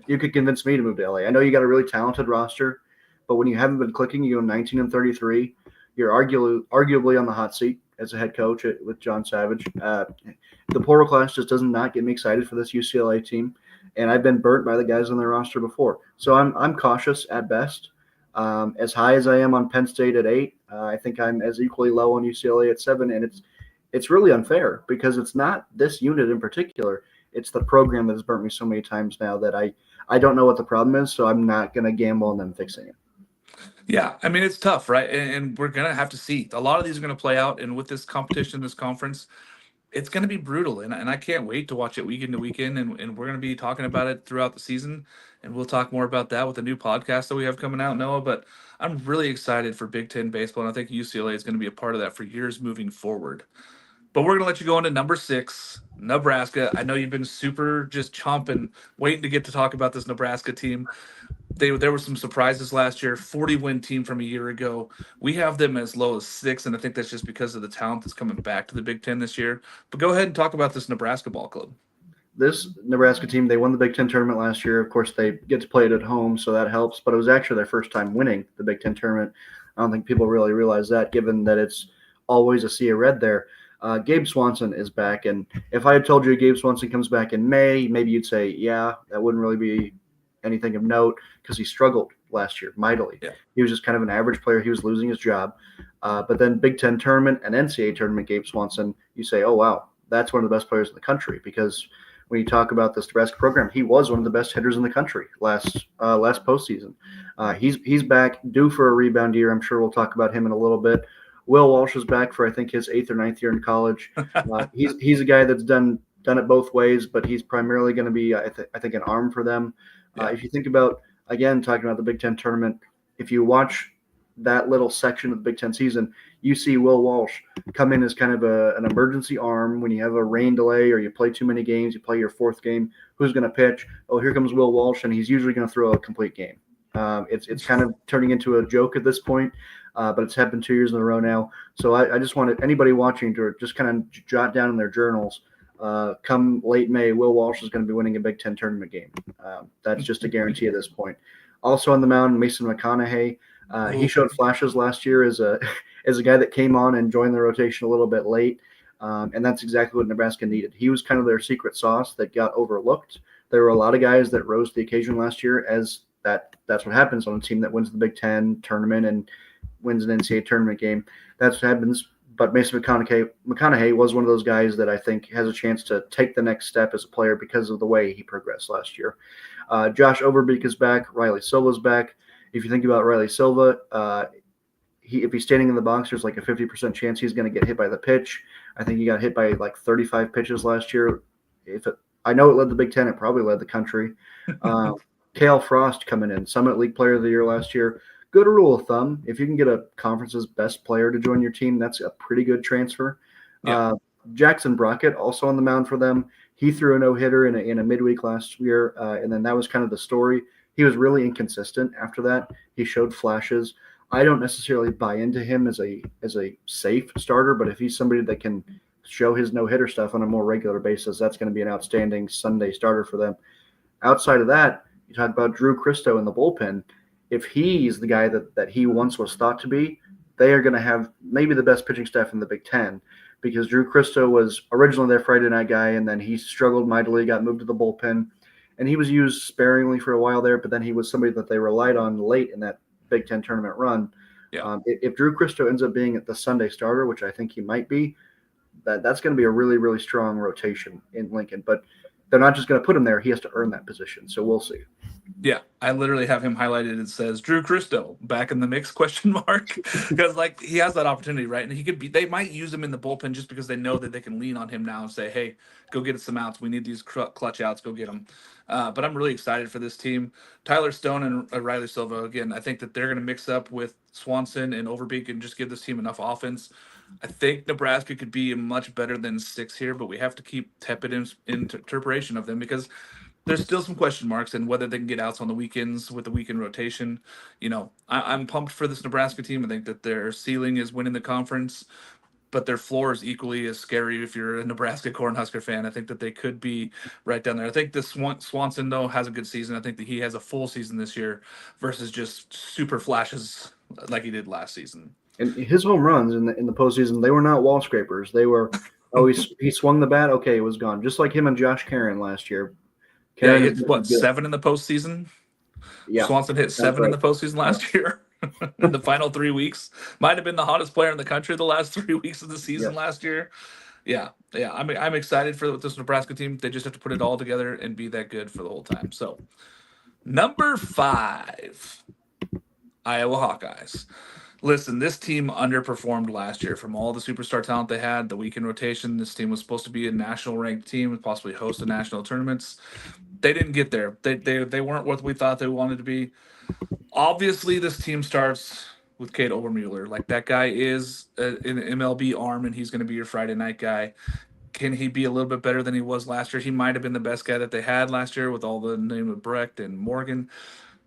You could convince me to move to LA. I know you got a really talented roster, but when you haven't been clicking, you go 19-33. You're arguably on the hot seat as a head coach with John Savage. The portal class just does not get me excited for this UCLA team, and I've been burnt by the guys on their roster before. So I'm cautious at best. As high as I am on Penn State at 8, I think I'm as equally low on UCLA at 7, and it's really unfair because it's not this unit in particular. It's the program that has burnt me so many times now that I don't know what the problem is, so I'm not going to gamble on them fixing it. Yeah, I mean, it's tough, right? And we're going to have to see. A lot of these are going to play out. And with this competition, this conference, it's going to be brutal. And I can't wait to watch it week into weekend. And we're going to be talking about it throughout the season. And we'll talk more about that with the new podcast that we have coming out, Noah. But I'm really excited for Big Ten baseball. And I think UCLA is going to be a part of that for years moving forward. But we're going to let you go into number 6, Nebraska. I know you've been super just chomping, waiting to get to talk about this Nebraska team. There were some surprises last year, 40-win team from a year ago. We have them as low as 6, and I think that's just because of the talent that's coming back to the Big Ten this year. But go ahead and talk about this Nebraska ball club. This Nebraska team, they won the Big Ten tournament last year. Of course, they get to play it at home, so that helps. But it was actually their first time winning the Big Ten tournament. I don't think people really realize that, given that it's always a sea of red there. Gabe Swanson is back, and if I had told you Gabe Swanson comes back in May, maybe you'd say, yeah, that wouldn't really be anything of note because he struggled last year mightily. Yeah. He was just kind of an average player. He was losing his job. But then Big Ten tournament and NCAA tournament, Gabe Swanson, you say, oh, wow, that's one of the best players in the country because when you talk about this Nebraska program, he was one of the best hitters in the country last postseason. He's back, due for a rebound year. I'm sure we'll talk about him in a little bit. Will Walsh is back for, I think, his 8th or 9th year in college. He's a guy that's done it both ways, but he's primarily going to be, I think, an arm for them. Yeah. If you think about, again, talking about the Big Ten tournament, if you watch that little section of the Big Ten season, you see Will Walsh come in as kind of an emergency arm when you have a rain delay or you play too many games, you play your 4th game, who's going to pitch? Oh, here comes Will Walsh, and he's usually going to throw a complete game. It's kind of turning into a joke at this point, but it's happened 2 years in a row now. So I just wanted anybody watching to just kind of jot down in their journals, come late May, Will Walsh is going to be winning a Big Ten tournament game. That's just a guarantee at this point. Also on the mound, Mason McConaughey. He showed flashes last year as a guy that came on and joined the rotation a little bit late, and that's exactly what Nebraska needed. He was kind of their secret sauce that got overlooked. There were a lot of guys that rose to the occasion last year, as that's what happens on a team that wins the Big Ten tournament and wins an NCAA tournament game. That's what happens. But Mason McConaughey was one of those guys that I think has a chance to take the next step as a player because of the way he progressed last year. Josh Overbeek is back. Riley Silva's back. If you think about Riley Silva, if he's standing in the box, there's like a 50% chance he's going to get hit by the pitch. I think he got hit by like 35 pitches last year. I know it led the Big Ten. It probably led the country. Kale Frost coming in, Summit League Player of the Year last year. Good rule of thumb, if you can get a conference's best player to join your team, that's a pretty good transfer. Yeah. Jackson Brockett, also on the mound for them. He threw a no-hitter in a midweek last year, and then that was kind of the story. He was really inconsistent after that. He showed flashes. I don't necessarily buy into him as a safe starter, but if he's somebody that can show his no-hitter stuff on a more regular basis, that's going to be an outstanding Sunday starter for them. Outside of that, you talk about Drew Christo in the bullpen. If he's the guy that he once was thought to be, they are going to have maybe the best pitching staff in the Big Ten, because Drew Christo was originally their Friday night guy, and then he struggled mightily, got moved to the bullpen, and he was used sparingly for a while there, but then he was somebody that they relied on late in that Big Ten tournament run. Yeah. If Drew Christo ends up being the Sunday starter, which I think he might be, that's going to be a really, really strong rotation in Lincoln. But they're not just going to put him there. He has to earn that position. So we'll see. Yeah, I literally have him highlighted. It says Drew Christo back in the mix ? Because like he has that opportunity, right? And he could be. They might use him in the bullpen just because they know that they can lean on him now and say, "Hey, go get us some outs. We need these clutch outs. Go get them." But I'm really excited for this team. Tyler Stone and Riley Silva again. I think that they're going to mix up with Swanson and Overbeek and just give this team enough offense. I think Nebraska could be much better than 6 here, but we have to keep tepid interpretation of them because there's still some question marks and whether they can get outs on the weekends with the weekend rotation. I'm pumped for this Nebraska team. I think that their ceiling is winning the conference, but their floor is equally as scary if you're a Nebraska Cornhusker fan. I think that they could be right down there. I think this Swanson, though, has a good season. I think that he has a full season this year versus just super flashes like he did last season. And his home runs in the postseason, they were not wall scrapers. They were, he swung the bat, okay, it was gone. Just like him and Josh Karen last year. Karen hit, what, 7 in the postseason? Yeah. Swanson hit 7 in the postseason last year. In the final 3 weeks, might have been the hottest player in the country the last 3 weeks of the season last year. Yeah. I'm excited for this Nebraska team. They just have to put it all together and be that good for the whole time. So, number 5, Iowa Hawkeyes. Listen, this team underperformed last year from all the superstar talent they had, the weekend rotation. This team was supposed to be a national ranked team and possibly host the national tournaments. They didn't get there. They weren't what we thought they wanted to be. Obviously, this team starts with Cade Obermueller. Like, that guy is an MLB arm, and he's going to be your Friday night guy. Can he be a little bit better than he was last year? He might have been the best guy that they had last year with all the name of Brecht and Morgan.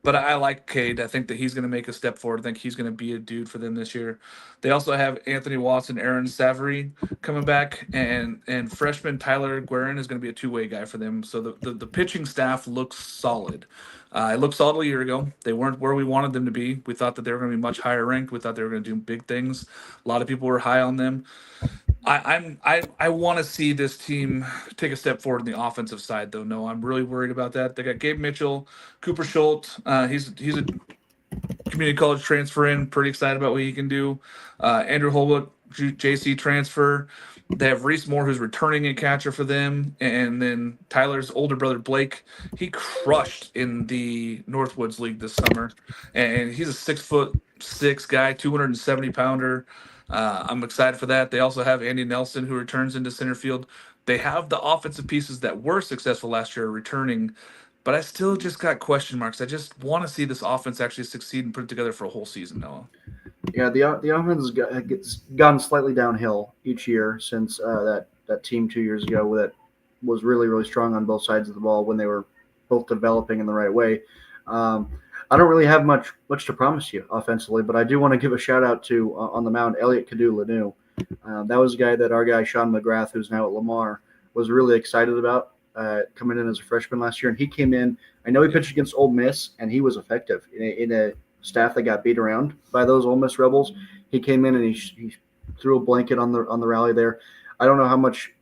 But I like Cade. I think that he's going to make a step forward. I think he's going to be a dude for them this year. They also have Anthony Watson, Aaron Savary coming back, and freshman Tyler Guerin is going to be a two-way guy for them. So the pitching staff looks solid. It looked solid a year ago. They weren't where we wanted them to be. We thought that they were going to be much higher ranked. We thought they were going to do big things. A lot of people were high on them. I want to see this team take a step forward in the offensive side, though. No, I'm really worried about that. They got Gabe Mitchell, Cooper Schultz. He's a community college transfer in. Pretty excited about what he can do. Andrew Holbrook, JC transfer. They have Reese Moore, who's returning a catcher for them, and then Tyler's older brother Blake. He crushed in the Northwoods League this summer, and he's a 6'6" guy, 270-pounder. I'm excited for that. They also have Andy Nelson, who returns into center field. They have the offensive pieces that were successful last year returning, but I still just got question marks. I just want to see this offense actually succeed and put it together for a whole season, Noah. Yeah, the offense gets gone slightly downhill each year since that team 2 years ago that was really, really strong on both sides of the ball when they were both developing in the right way. I don't really have much to promise you offensively, but I do want to give a shout out to on the mound Elliot Cadu-Lanu. That was a guy that our guy Sean McGrath, who's now at Lamar, was really excited about coming in as a freshman last year. And he came in. I know he pitched against Ole Miss, and he was effective in a staff that got beat around by those Ole Miss Rebels. He came in and he threw a blanket on the rally there. I don't know how much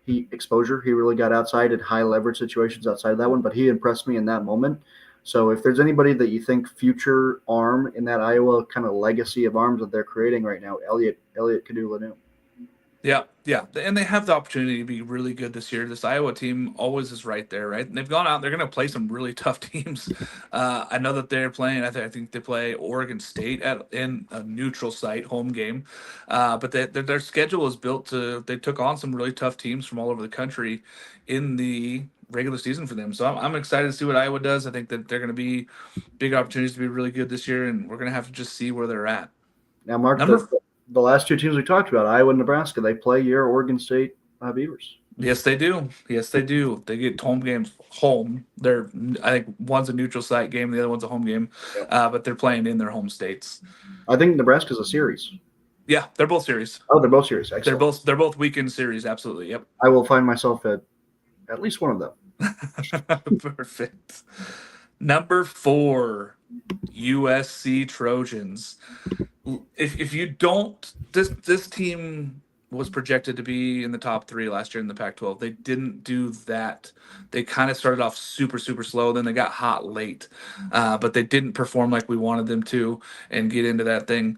exposure he really got outside in high leverage situations outside of that one, but he impressed me in that moment. So if there's anybody that you think future arm in that Iowa kind of legacy of arms that they're creating right now, Elliot Cadu-Lanu. Yeah, and they have the opportunity to be really good this year. This Iowa team always is right there, right? And they've gone out; they're going to play some really tough teams. I know that they're playing. I think they play Oregon State in a neutral site home game, but their schedule is built to. They took on some really tough teams from all over the country in the regular season for them. So I'm excited to see what Iowa does. I think that they're going to be big opportunities to be really good this year, and we're going to have to just see where they're at. Now, Mark, the last two teams we talked about, Iowa and Nebraska, they play your Oregon State Beavers. Yes, they do. They get home games home. I think one's a neutral site game, the other one's a home game, but they're playing in their home states. I think Nebraska's a series. Yeah, they're both series. Oh, they're both series. Excellent. They're both weekend series. Absolutely. Yep. I will find myself at least one of them. Perfect. Number 4, USC Trojans. If you don't, this team was projected to be in the top 3 last year in the Pac-12. They didn't do that. They kind of started off super, super slow. Then they got hot late, but they didn't perform like we wanted them to and get into that thing.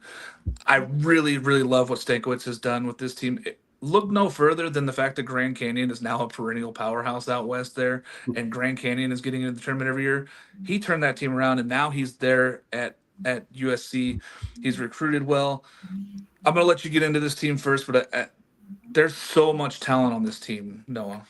I really, really love what Stankiewicz has done with this team. Look no further than the fact that Grand Canyon is now a perennial powerhouse out west there, and Grand Canyon is getting into the tournament every year. He turned that team around, and now he's there at USC. He's recruited well. I'm going to let you get into this team first, but there's so much talent on this team, Noah.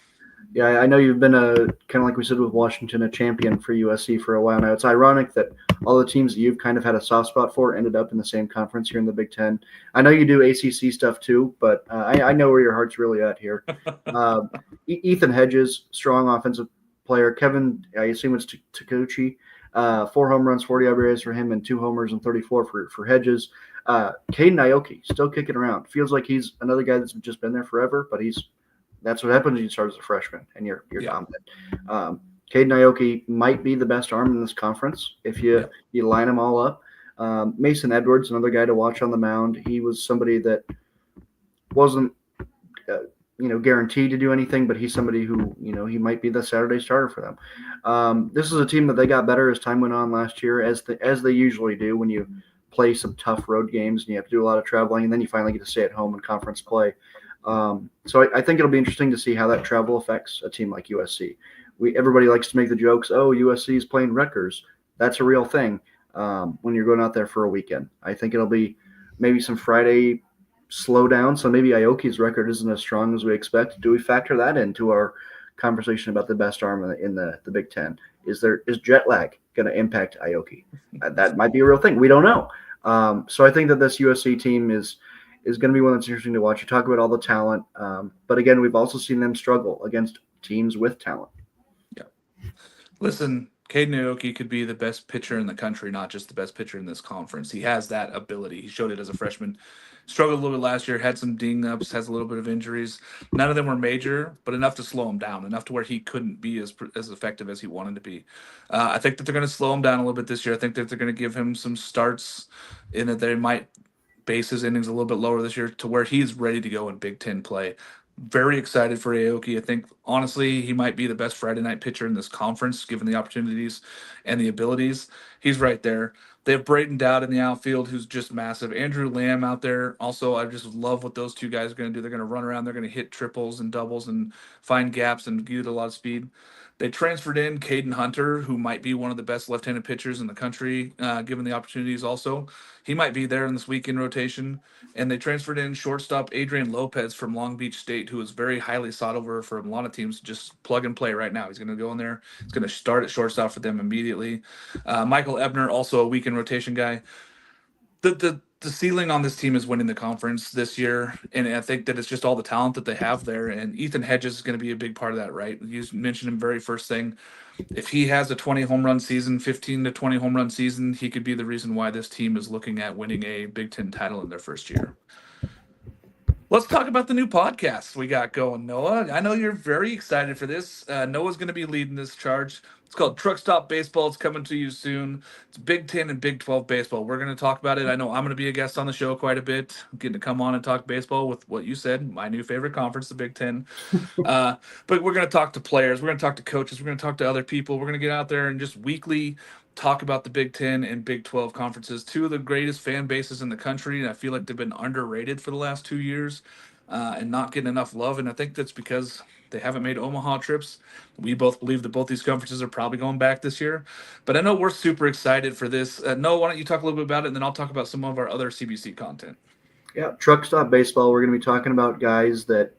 Yeah, I know you've been kind of like we said with Washington, a champion for USC for a while now. It's ironic that all the teams that you've kind of had a soft spot for ended up in the same conference here in the Big Ten. I know you do ACC stuff too, but I know where your heart's really at here. Uh, Ethan Hedges, strong offensive player. Kevin, I assume it's Takuchi. 4 home runs, 40 RBIs for him, and 2 homers and 34 for Hedges. Caden Aoki, still kicking around. Feels like he's another guy that's just been there forever, but that's what happens when you start as a freshman and you're dominant. Caden Aoki might be the best arm in this conference if you line them all up. Mason Edwards, another guy to watch on the mound. He was somebody that wasn't guaranteed to do anything, but he's somebody who he might be the Saturday starter for them. This is a team that they got better as time went on last year, as they usually do when you play some tough road games and you have to do a lot of traveling, and then you finally get to stay at home in conference play. So I think it'll be interesting to see how that travel affects a team like USC. Everybody likes to make the jokes, oh, USC is playing Rutgers. That's a real thing when you're going out there for a weekend. I think it'll be maybe some Friday slowdown, so maybe Aoki's record isn't as strong as we expect. Do we factor that into our conversation about the best arm in the Big Ten? Is jet lag going to impact Aoki? That might be a real thing. We don't know. So I think that this USC team is going to be one that's interesting to watch. You talk about all the talent, but again, we've also seen them struggle against teams with talent. Yeah. Listen, Caden Aoki could be the best pitcher in the country, not just the best pitcher in this conference. He has that ability. He showed it as a freshman. Struggled a little bit last year, had some ding-ups, has a little bit of injuries. None of them were major, but enough to slow him down, enough to where he couldn't be as effective as he wanted to be. I think that they're going to slow him down a little bit this year. I think that they're going to give him some starts in that they might base his innings a little bit lower this year to where he's ready to go in Big Ten play. Very excited for Aoki. I think, honestly, he might be the best Friday night pitcher in this conference, given the opportunities and the abilities. He's right there. They have Brayton Dowd in the outfield, who's just massive. Andrew Lamb out there. Also, I just love what those two guys are going to do. They're going to run around. They're going to hit triples and doubles and find gaps and get a lot of speed. They transferred in Caden Hunter, who might be one of the best left-handed pitchers in the country, given the opportunities also. He might be there in this weekend rotation. And they transferred in shortstop Adrian Lopez from Long Beach State, who is very highly sought over for a lot of teams. Just plug and play right now. He's going to go in there. He's going to start at shortstop for them immediately. Michael Ebner, also a weekend rotation guy. The ceiling on this team is winning the conference this year, and I think that it's just all the talent that they have there. And Ethan Hedges is going to be a big part of that, right? You mentioned him very first thing. If he has a 20 home run season, 15 to 20 home run season, he could be the reason why this team is looking at winning a Big Ten title in their first year. Let's talk about the new podcast we got going, Noah. I know you're very excited for this. Noah's going to be leading this charge. It's called Truck Stop Baseball. It's coming to you soon. It's Big 10 and Big 12 baseball. We're going to talk about it. I know I'm going to be a guest on the show quite a bit. I'm getting to come on and talk baseball with what you said, my new favorite conference, the Big 10. But we're going to talk to players. We're going to talk to coaches. We're going to talk to other people. We're going to get out there and just weekly talk about the Big 10 and Big 12 conferences, two of the greatest fan bases in the country. And I feel like they've been underrated for the last 2 years and not getting enough love. And I think that's because they haven't made Omaha trips. We both believe that both these conferences are probably going back this year. But I know we're super excited for this. Noah, why don't you talk a little bit about it, and then I'll talk about some of our other CBC content. Yeah, Truck Stop Baseball. We're going to be talking about guys that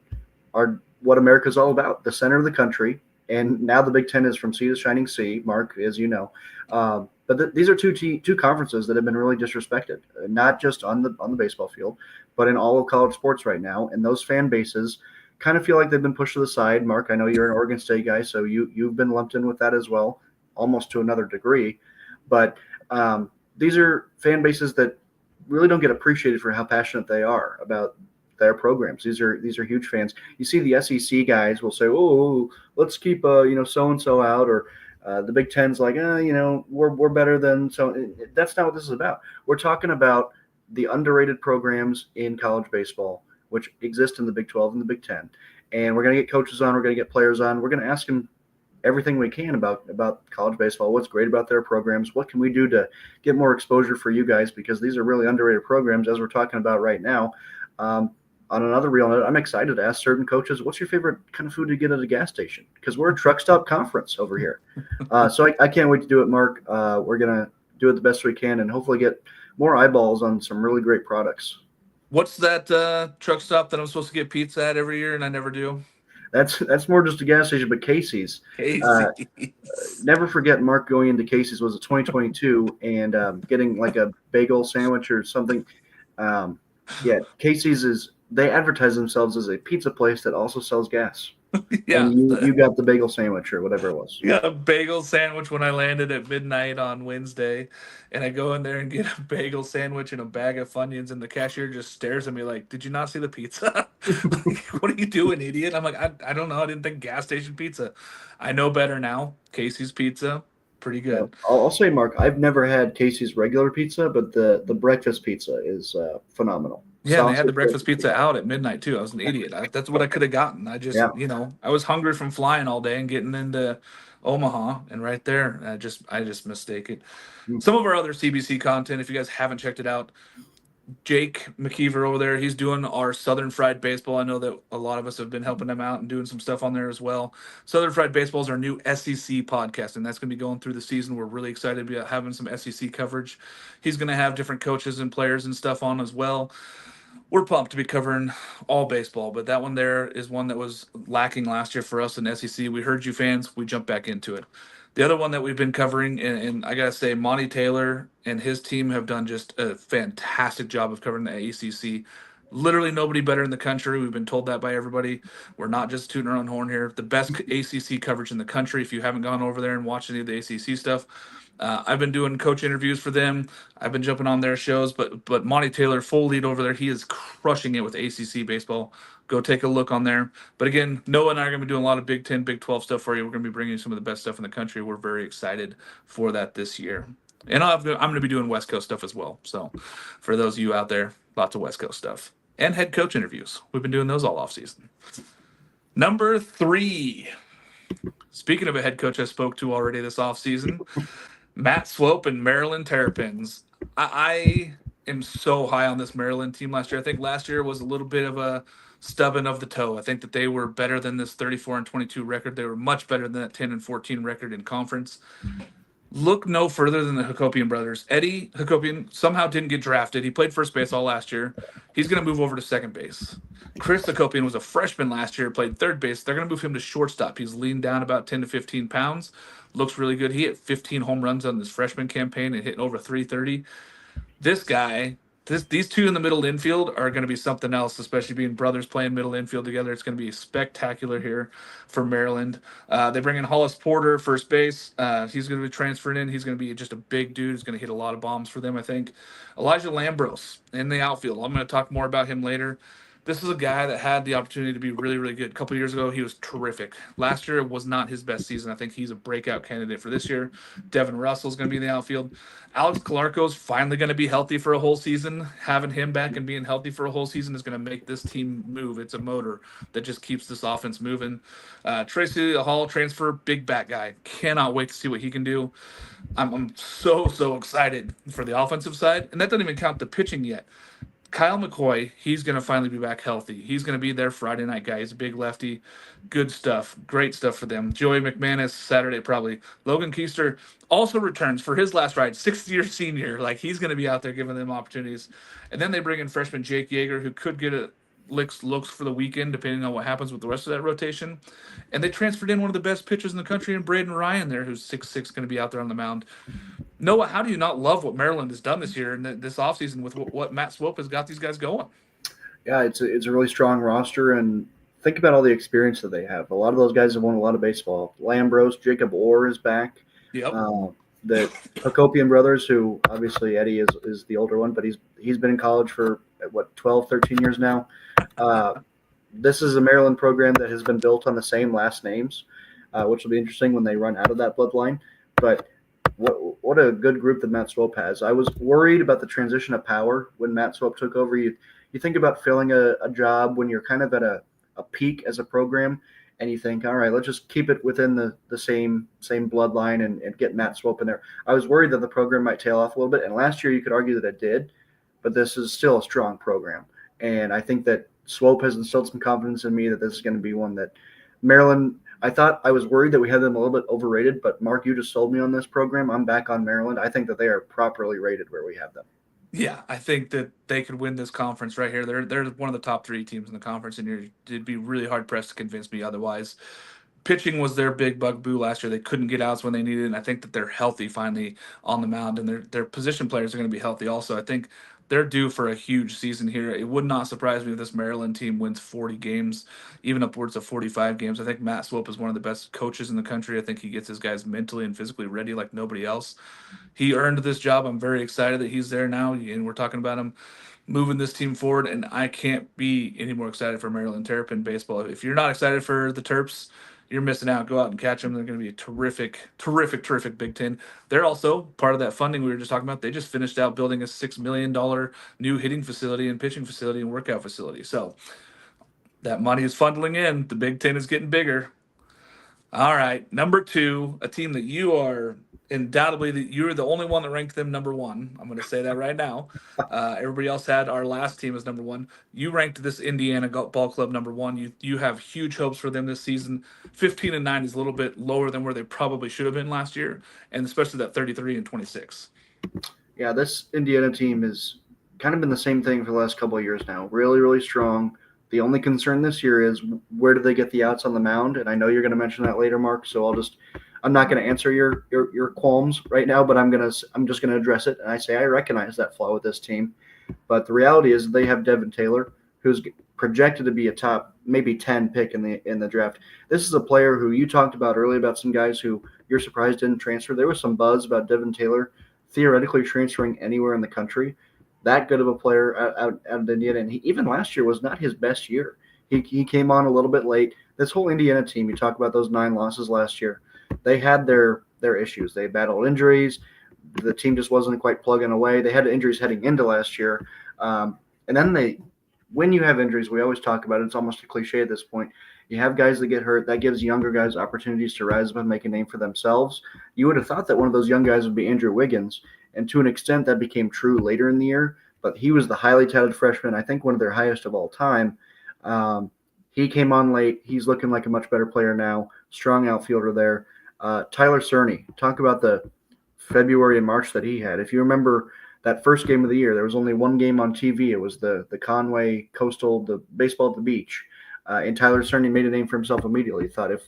are what America's all about, the center of the country. And now the Big Ten is from sea to shining sea, Mark, as you know. But these are two conferences that have been really disrespected, not just on the baseball field, but in all of college sports right now. And those fan bases kind of feel like they've been pushed to the side. Mark, I know you're an Oregon State guy, so you've been lumped in with that as well, almost to another degree. But these are fan bases that really don't get appreciated for how passionate they are about their programs. These are huge fans. You see the SEC guys will say, "Oh, let's keep so and so out," or the Big Ten's like, we're better than so. That's not what this is about. We're talking about the underrated programs in college baseball, which exist in the Big 12 and the Big 10. And we're going to get coaches on. We're going to get players on. We're going to ask them everything we can about college baseball, what's great about their programs, what can we do to get more exposure for you guys, because these are really underrated programs, as we're talking about right now. On another real note, I'm excited to ask certain coaches, what's your favorite kind of food to get at a gas station? Because we're a truck stop conference over here. So I can't wait to do it, Mark. We're going to do it the best we can and hopefully get more eyeballs on some really great products. What's that truck stop that I'm supposed to get pizza at every year and I never do? That's more just a gas station, but Casey's. Never forget Mark going into Casey's was a 2022 and getting like a bagel sandwich or something. Yeah, Casey's they advertise themselves as a pizza place that also sells gas. Yeah. And you got the bagel sandwich or whatever it was. Got a bagel sandwich when I landed at midnight on Wednesday, and I go in there and get a bagel sandwich and a bag of Funyuns, and the cashier just stares at me like, "Did you not see the pizza? Like, what are you doing, idiot?" I'm like, I don't know. I didn't think gas station pizza. I know better now. Casey's Pizza, pretty Yeah, good. I'll say, Mark, I've never had Casey's regular pizza, but the breakfast pizza is phenomenal. Yeah, and they had the Sausage breakfast breakfast pizza pizza. out at midnight too. I was an idiot. That's what I could have gotten. I just, Yeah. I was hungry from flying all day and getting into Omaha, and right there, I just mistake it. Mm. Some of our other CBC content, if you guys haven't checked it out, Jake McKeever over there, he's doing our Southern Fried Baseball. I know that a lot of us have been helping him out and doing some stuff on there as well. Southern Fried Baseball is our new SEC podcast, and that's going to be going through the season. We're really excited to be having some SEC coverage. He's going to have different coaches and players and stuff on as well. We're pumped to be covering all baseball, but that one there is one that was lacking last year for us in SEC. We heard you fans, we jumped back into it. The other one that we've been covering, and I gotta say, Monty Taylor and his team have done just a fantastic job of covering the ACC. Literally nobody better in the country. We've been told that by everybody. We're not just tooting our own horn here. The best ACC coverage in the country. If you haven't gone over there and watched any of the ACC stuff, I've been doing coach interviews for them. I've been jumping on their shows, but Monty Taylor, full lead over there, he is crushing it with ACC baseball. Go take a look on there. But again, Noah and I are going to be doing a lot of Big 10, Big 12 stuff for you. We're going to be bringing you some of the best stuff in the country. We're very excited for that this year. And I'm going to be doing West Coast stuff as well. So for those of you out there, lots of West Coast stuff. And head coach interviews. We've been doing those all off season. Number 3. Speaking of a head coach I spoke to already this off season, Matt Swope and Maryland Terrapins. I am so high on this Maryland team last year. I think last year was a little bit of a stubbing of the toe. I think that they were better than this 34-22 record. They were much better than that 10-14 record in conference. Look no further than the Hakopian brothers. Eddie Hakopian somehow didn't get drafted. He played first base all last year. He's going to move over to second base. Chris Hakopian was a freshman last year, played third base. They're going to move him to shortstop. He's leaned down about 10 to 15 pounds. Looks really good. He hit 15 home runs on this freshman campaign and hitting over 330. This guy, these two in the middle infield are going to be something else, especially being brothers playing middle infield together. It's going to be spectacular here for Maryland. They bring in Hollis Porter, first base. He's going to be transferred in. He's going to be just a big dude. He's going to hit a lot of bombs for them, I think. Elijah Lambros in the outfield. I'm going to talk more about him later. This is a guy that had the opportunity to be really, really good. A couple of years ago, he was terrific. Last year was not his best season. I think he's a breakout candidate for this year. Devin Russell's going to be in the outfield. Alex Calarco's finally going to be healthy for a whole season. Having him back and being healthy for a whole season is going to make this team move. It's a motor that just keeps this offense moving. Tracy Hall, transfer, big bat guy. Cannot wait to see what he can do. I'm so excited for the offensive side. And that doesn't even count the pitching yet. Kyle McCoy, he's going to finally be back healthy. He's going to be their Friday night guy. He's a big lefty. Good stuff. Great stuff for them. Joey McManus, Saturday probably. Logan Keister also returns for his last ride, sixth-year senior. Like, he's going to be out there giving them opportunities. And then they bring in freshman Jake Yeager, who could get looks for the weekend, depending on what happens with the rest of that rotation. And they transferred in one of the best pitchers in the country in Braden Ryan there, who's 6'6", going to be out there on the mound. Noah, how do you not love what Maryland has done this year and this offseason with what Matt Swope has got these guys going? Yeah, it's a really strong roster, and think about all the experience that they have. A lot of those guys have won a lot of baseball. Lambros, Jacob Orr is back. Yep. The Hakopian brothers, who obviously Eddie is the older one, but he's been in college for, 12, 13 years now. This is a Maryland program that has been built on the same last names, which will be interesting when they run out of that bloodline. But what a good group that Matt Swope has. I was worried about the transition of power when Matt Swope took over. You think about filling a job when you're kind of at a peak as a program, and you think, all right, let's just keep it within the same bloodline and get Matt Swope in there. I was worried that the program might tail off a little bit, and last year you could argue that it did, but this is still a strong program. And I think that Swope has instilled some confidence in me that this is going to be one that Maryland – I was worried that we had them a little bit overrated, but Mark, you just sold me on this program. I'm back on Maryland. I think that they are properly rated where we have them. Yeah, I think that they could win this conference right here. They're one of the top three teams in the conference, and it'd be really hard pressed to convince me otherwise. Pitching was their big bugaboo last year. They couldn't get outs when they needed it, and I think that they're healthy finally on the mound, and their position players are going to be healthy also. I think they're due for a huge season here. It would not surprise me if this Maryland team wins 40 games, even upwards of 45 games. I think Matt Swope is one of the best coaches in the country. I think he gets his guys mentally and physically ready like nobody else. He earned this job. I'm very excited that he's there now, and we're talking about him moving this team forward. And I can't be any more excited for Maryland Terrapin baseball. If you're not excited for the Terps, you're missing out. Go out and catch them. They're going to be a terrific, terrific, terrific Big Ten. They're also part of that funding we were just talking about. They just finished out building a $6 million new hitting facility and pitching facility and workout facility. So that money is funneling in. The Big Ten is getting bigger. All right, number two, a team that you are undoubtedly you're the only one that ranked them number one. I'm going to say that right now. Everybody else had our last team as number one. You ranked this Indiana Ball Club number one. You have huge hopes for them this season. 15-9 is a little bit lower than where they probably should have been last year, and especially that 33-26. Yeah, this Indiana team has kind of been the same thing for the last couple of years now. Really, really strong. The only concern this year is where do they get the outs on the mound? And I know you're going to mention that later, Mark. So I'm not going to answer your qualms right now, but I'm just going to address it. And I say I recognize that flaw with this team, but the reality is they have Devin Taylor, who's projected to be a top maybe 10 pick in the draft. This is a player who you talked about earlier about some guys who you're surprised didn't transfer. There was some buzz about Devin Taylor theoretically transferring anywhere in the country. That good of a player out of Indiana, and even last year was not his best year. He came on a little bit late. This whole Indiana team, you talk about those 9 losses last year, they had their issues. They battled injuries. The team just wasn't quite plugging away. They had injuries heading into last year, and then when you have injuries, we always talk about it. It's almost a cliche at this point. You have guys that get hurt. That gives younger guys opportunities to rise up and make a name for themselves. You would have thought that one of those young guys would be Andrew Wiggins, and to an extent that became true later in the year. But he was the highly touted freshman, I think one of their highest of all time. He came on late. He's looking like a much better player now. Strong outfielder there. Tyler Cerny, talk about the February and March that he had. If you remember that first game of the year, there was only one game on TV. It was the Conway Coastal, the baseball at the beach. And Tyler Cerny made a name for himself immediately. He thought if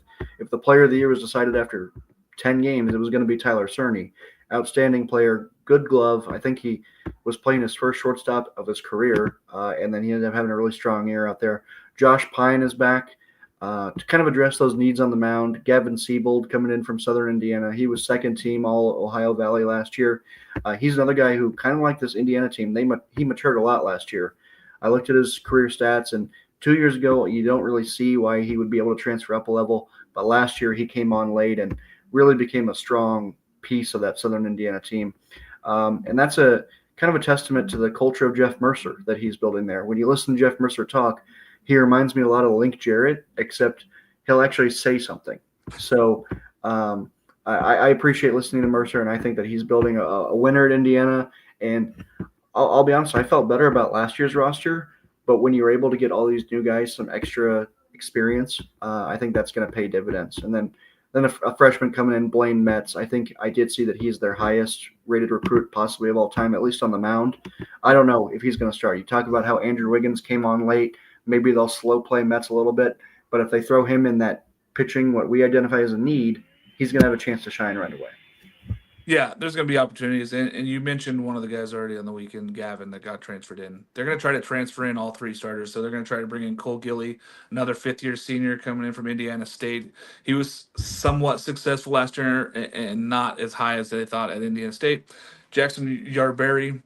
the player of the year was decided after 10 games, it was going to be Tyler Cerny. Outstanding player, good glove. I think he was playing his first shortstop of his career, and then he ended up having a really strong year out there. Josh Pine is back to kind of address those needs on the mound. Gavin Siebold coming in from Southern Indiana. He was second team All Ohio Valley last year. He's another guy who kind of like this Indiana team. He matured a lot last year. I looked at his career stats, and 2 years ago, you don't really see why he would be able to transfer up a level. But last year, he came on late and really became a strong piece of that Southern Indiana team. And that's a kind of a testament to the culture of Jeff Mercer that he's building there. When you listen to Jeff Mercer talk, he reminds me a lot of Link Jarrett, except he'll actually say something. So I appreciate listening to Mercer, and I think that he's building a winner at Indiana. And I'll be honest, I felt better about last year's roster, but when you're able to get all these new guys some extra experience, I think that's going to pay dividends. And then a freshman coming in, Blaine Metz. I think I did see that he's their highest rated recruit possibly of all time, at least on the mound. I don't know if he's going to start. You talk about how Andrew Wiggins came on late. Maybe they'll slow play Metz a little bit, but if they throw him in that pitching, what we identify as a need, he's going to have a chance to shine right away. Yeah, there's going to be opportunities. And you mentioned one of the guys already on the weekend, Gavin, that got transferred in. They're going to try to transfer in all 3 starters. So they're going to try to bring in Cole Gilly, another 5th-year senior coming in from Indiana State. He was somewhat successful last year and not as high as they thought at Indiana State. Jackson Yarberry,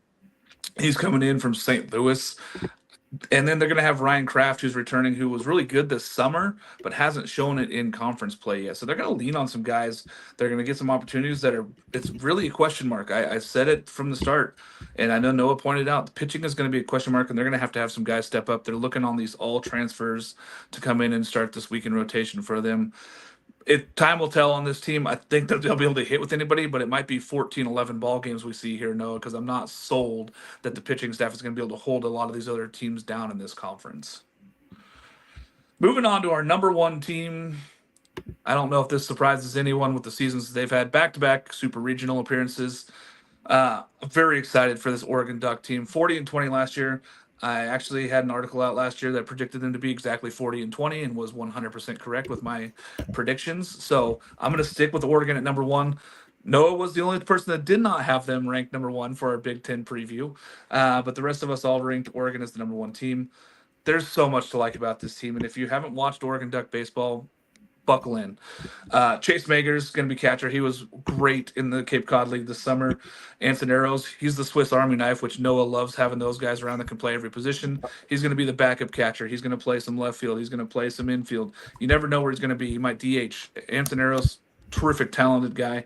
he's coming in from St. Louis. And then they're going to have Ryan Kraft, who's returning, who was really good this summer, but hasn't shown it in conference play yet. So they're going to lean on some guys. They're going to get some opportunities it's really a question mark. I said it from the start, and I know Noah pointed out the pitching is going to be a question mark, and they're going to have some guys step up. They're looking on these all transfers to come in and start this weekend rotation for them. Time will tell on this team. I think that they'll be able to hit with anybody, but it might be 14-11 ball games we see here, Noah, because I'm not sold that the pitching staff is going to be able to hold a lot of these other teams down in this conference. Moving on to our number one team. I don't know if this surprises anyone with the seasons they've had back-to-back super regional appearances. I'm very excited for this Oregon Duck team. 40-20 last year. I actually had an article out last year that predicted them to be exactly 40-20 and was 100% correct with my predictions. So I'm going to stick with Oregon at number one. Noah was the only person that did not have them ranked number one for our Big Ten preview. But the rest of us all ranked Oregon as the number one team. There's so much to like about this team. And if you haven't watched Oregon Duck baseball, buckle in. Chase Mager's going to be catcher. He was great in the Cape Cod League this summer. Anson Arrows, he's the Swiss Army knife, which Noah loves having those guys around that can play every position. He's going to be the backup catcher. He's going to play some left field. He's going to play some infield. You never know where he's going to be. He might DH. Anson Arrows, terrific, talented guy.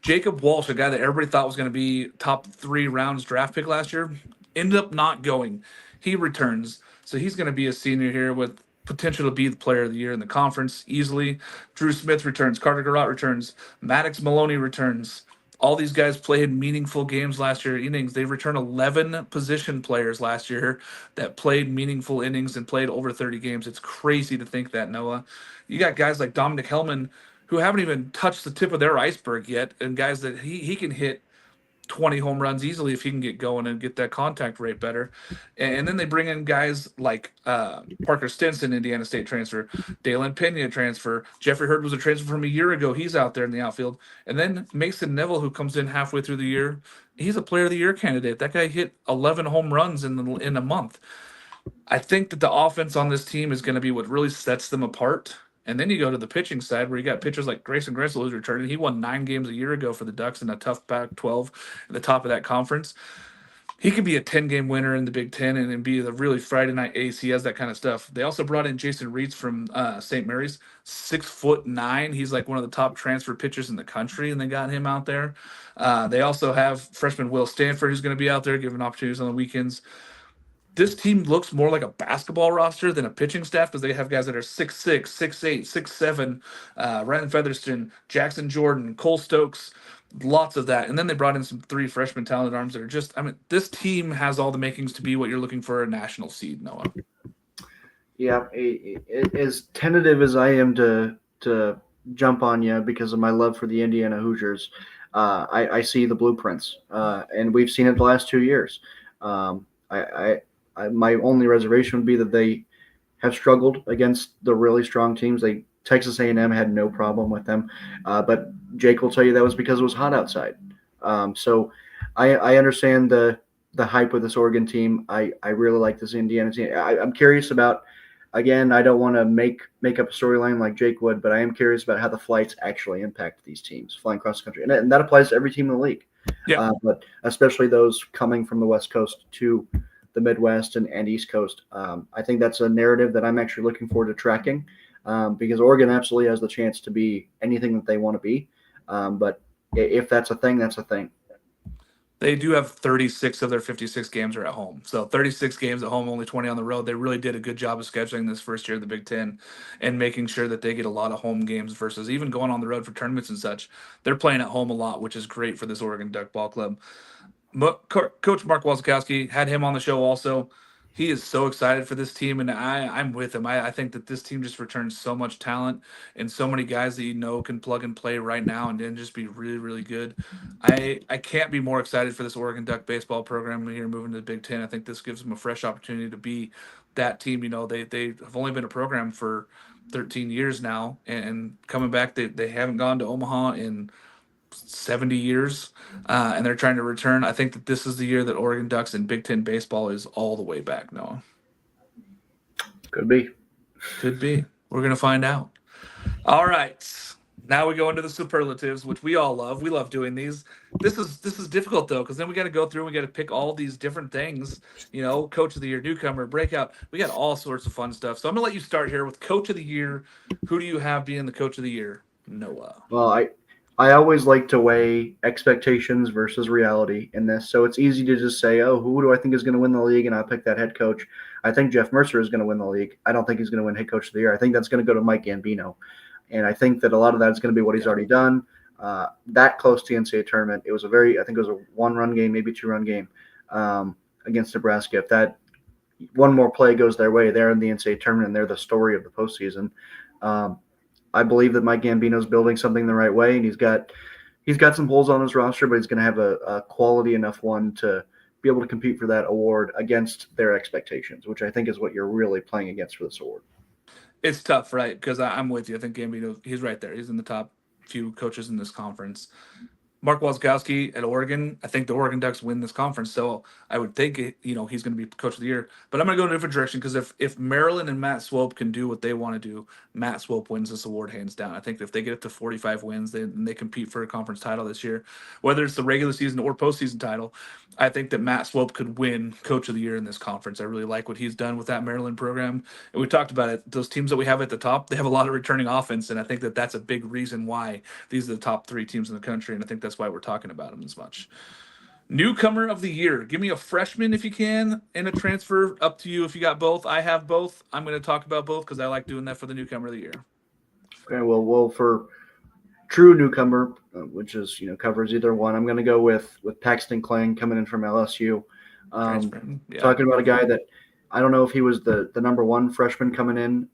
Jacob Walsh, a guy that everybody thought was going to be top 3 rounds draft pick last year, ended up not going. He returns. So he's going to be a senior here with potential to be the player of the year in the conference easily. Drew Smith returns. Carter Garrott returns. Maddox Maloney returns. All these guys played meaningful games last year, innings. They returned 11 position players last year that played meaningful innings and played over 30 games. It's crazy to think that, Noah. You got guys like Dominic Hellman who haven't even touched the tip of their iceberg yet, and guys that he can hit 20 home runs easily if he can get going and get that contact rate better. And then they bring in guys like Parker Stinson, Indiana State transfer, Dalen Pena transfer. Jeffrey Hurd was a transfer from a year ago. He's out there in the outfield. And then Mason Neville, who comes in halfway through the year, he's a player of the year candidate. That guy hit 11 home runs in a month. I think that the offense on this team is going to be what really sets them apart. And then you go to the pitching side where you got pitchers like Grayson Gressel who's returning. He won 9 games a year ago for the Ducks in a tough Pac-12 at the top of that conference. He could be a 10-game winner in the Big Ten and be the really Friday night ace. He has that kind of stuff. They also brought in Jason Reitz from St. Mary's, 6'9". He's like one of the top transfer pitchers in the country, and they got him out there. They also have freshman Will Stanford who's going to be out there giving opportunities on the weekends. This team looks more like a basketball roster than a pitching staff because they have guys that are 6'6", 6'8", 6'7", Ryan Featherston, Jackson Jordan, Cole Stokes, lots of that. And then they brought in some 3 freshman talented arms that are just, this team has all the makings to be what you're looking for a national seed, Noah. Yeah, as tentative as I am to jump on you because of my love for the Indiana Hoosiers, I see the blueprints, and we've seen it the last 2 years. My only reservation would be that they have struggled against the really strong teams. Texas A&M had no problem with them, but Jake will tell you that was because it was hot outside. So I understand the hype with this Oregon team. I really like this Indiana team. I'm curious about, again, I don't want to make up a storyline like Jake would, but I am curious about how the flights actually impact these teams flying across the country, and that applies to every team in the league. Yeah, but especially those coming from the West Coast to the Midwest and East Coast. I think that's a narrative that I'm actually looking forward to tracking because Oregon absolutely has the chance to be anything that they want to be. But if that's a thing, that's a thing. they do have 36 of their 56 games are at home. So 36 games at home, only 20 on the road. They really did a good job of scheduling this first year of the Big Ten and making sure that they get a lot of home games versus even going on the road for tournaments and such. They're playing at home a lot, which is great for this Oregon Duck Ball Club. Coach Mark Walzakowski had him on the show also. He is so excited for this team, and I'm with him. I think that this team just returns so much talent and so many guys that can plug and play right now and then just be really, really good. I can't be more excited for this Oregon Duck baseball program here moving to the Big Ten. I think this gives them a fresh opportunity to be that team. They have only been a program for 13 years now, and coming back, they haven't gone to Omaha in 70 years, and they're trying to return. I think that this is the year that Oregon Ducks and Big Ten baseball is all the way back, Noah. Could be. We're going to find out. All right. Now we go into the superlatives, which we all love. We love doing these. This is difficult, though, because then we got to go through and we got to pick all these different things, Coach of the Year, newcomer, breakout. We got all sorts of fun stuff. So I'm going to let you start here with Coach of the Year. Who do you have being the Coach of the Year, Noah? Well, I always like to weigh expectations versus reality in this. So it's easy to just say, oh, who do I think is going to win the league? And I'll pick that head coach. I think Jeff Mercer is going to win the league. I don't think he's going to win head coach of the year. I think that's going to go to Mike Gambino. And I think that a lot of that is going to be what he's already done. That close to the NCAA tournament, I think it was a 1-run game, maybe 2-run game against Nebraska. If that one more play goes their way, they're in the NCAA tournament and they're the story of the postseason. I believe that Mike Gambino's building something the right way, and he's got he's got some holes on his roster, but he's going to have a quality enough one to be able to compete for that award against their expectations, which I think is what you're really playing against for this award. It's tough, right? Because I'm with you. I think Gambino, he's right there. He's in the top few coaches in this conference. Mark Walzkowski at Oregon, I think the Oregon Ducks win this conference, so I would think he's going to be coach of the year. But I'm going to go in a different direction because if Maryland and Matt Swope can do what they want to do, Matt Swope wins this award hands down. I think if they get up to 45 wins, they compete for a conference title this year, whether it's the regular season or postseason title. I think that Matt Swope could win coach of the year in this conference. I really like what he's done with that Maryland program, and we talked about it. Those teams that we have at the top, they have a lot of returning offense, and I think that that's a big reason why these are the top 3 teams in the country, and I think that's why we're talking about them as much. Newcomer of the year. Give me a freshman if you can, and a transfer. Up to you if you got both. I have both. I'm going to talk about both because I like doing that for the newcomer of the year. Okay, well, for true newcomer, which is covers either one, I'm going to go with Paxton Kling coming in from LSU. Talking about a guy that I don't know if he was the number 1 freshman coming in.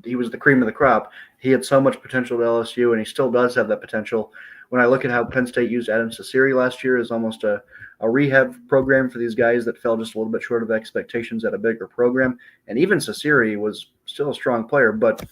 He was the cream of the crop. He had so much potential at LSU, and he still does have that potential. When I look at how Penn State used Adam Cecere last year as almost a rehab program for these guys that fell just a little bit short of expectations at a bigger program, and even Cecere was still a strong player, but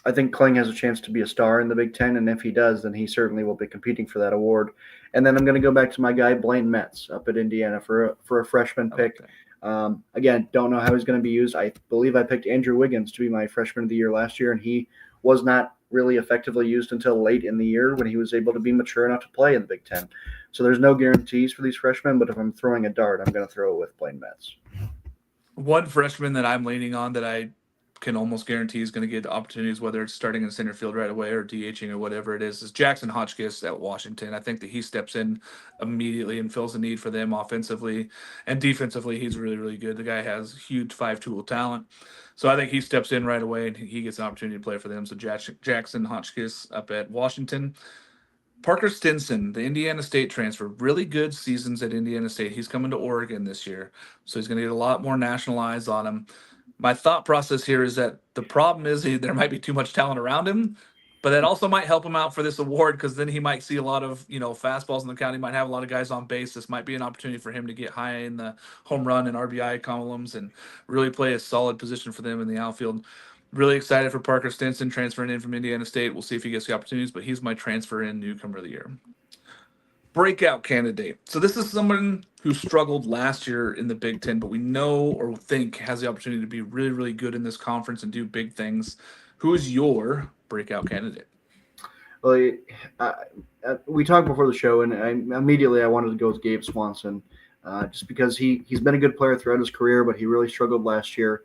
I think Kling has a chance to be a star in the Big Ten, and if he does, then he certainly will be competing for that award. And then I'm going to go back to my guy Blaine Metz up at Indiana for a freshman pick. Again, don't know how he's going to be used. I believe I picked Andrew Wiggins to be my freshman of the year last year, and he was not really effectively used until late in the year when he was able to be mature enough to play in the Big Ten. So there's no guarantees for these freshmen, but if I'm throwing a dart, I'm going to throw it with Blaine Metz. One freshman that I'm leaning on that I can almost guarantee is going to get opportunities, whether it's starting in center field right away or DHing or whatever it is Jackson Hotchkiss at Washington. I think that he steps in immediately and fills the need for them offensively and defensively. He's really, really good. The guy has huge 5-tool talent. So I think he steps in right away and he gets an opportunity to play for them. So Jackson Hotchkiss up at Washington. Parker Stinson, the Indiana State transfer, really good seasons at Indiana State. He's coming to Oregon this year, so he's going to get a lot more national eyes on him. My thought process here is that the problem is there might be too much talent around him, but that also might help him out for this award because then he might see a lot of fastballs in the count. He might have a lot of guys on base. This might be an opportunity for him to get high in the home run and RBI columns and really play a solid position for them in the outfield. Really excited for Parker Stinson transferring in from Indiana State. We'll see if he gets the opportunities, but he's my transfer in newcomer of the year. Breakout candidate. So this is someone who struggled last year in the Big Ten, but we know or think has the opportunity to be really, really good in this conference and do big things. Who is your breakout candidate? Well, we talked before the show, and I wanted to go with Gabe Swanson, just because he's been a good player throughout his career, but he really struggled last year.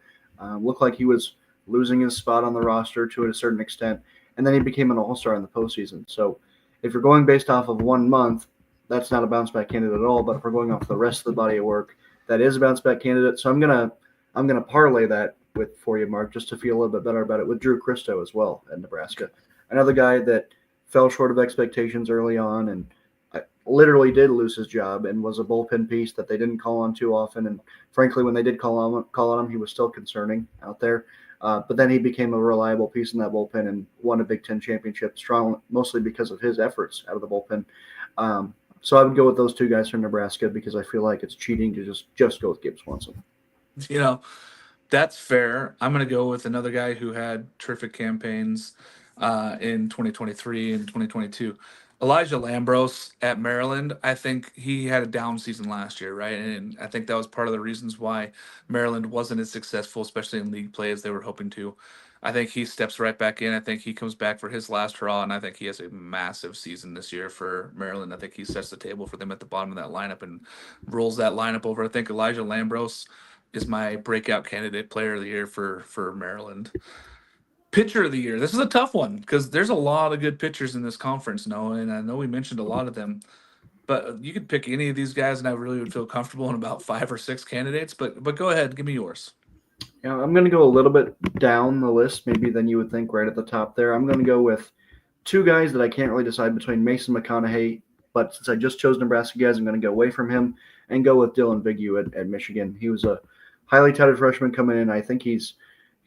Looked like he was losing his spot on the roster to a certain extent, and then he became an all-star in the postseason. So if you're going based off of 1 month, that's not a bounce back candidate at all. But if we're going off the rest of the body of work, that is a bounce back candidate. So I'm gonna parlay that for you, Mark, just to feel a little bit better about it with Drew Christo as well at Nebraska. Another guy that fell short of expectations early on and literally did lose his job and was a bullpen piece that they didn't call on too often. And frankly, when they did call on him, he was still concerning out there. But then he became a reliable piece in that bullpen and won a Big Ten championship strong, mostly because of his efforts out of the bullpen. So I would go with those 2 guys from Nebraska because I feel like it's cheating to just go with Gabe Swanson. That's fair. I'm going to go with another guy who had terrific campaigns in 2023 and 2022. Elijah Lambros at Maryland. I think he had a down season last year, right? And I think that was part of the reasons why Maryland wasn't as successful, especially in league play, as they were hoping to. I think he steps right back in. I think he comes back for his last hurrah, and I think he has a massive season this year for Maryland. I think he sets the table for them at the bottom of that lineup and rolls that lineup over. I think Elijah Lambros is my breakout candidate player of the year for Maryland. Pitcher of the year. This is a tough one because there's a lot of good pitchers in this conference, Noah, and I know we mentioned a lot of them. But you could pick any of these guys, and I really would feel comfortable in about 5 or 6 candidates. But go ahead, give me yours. I'm going to go a little bit down the list, maybe than you would think right at the top there. I'm going to go with 2 guys that I can't really decide between Mason McConaughey, but since I just chose Nebraska guys, I'm going to go away from him and go with Dylan Bigue at Michigan. He was a highly touted freshman coming in. I think he's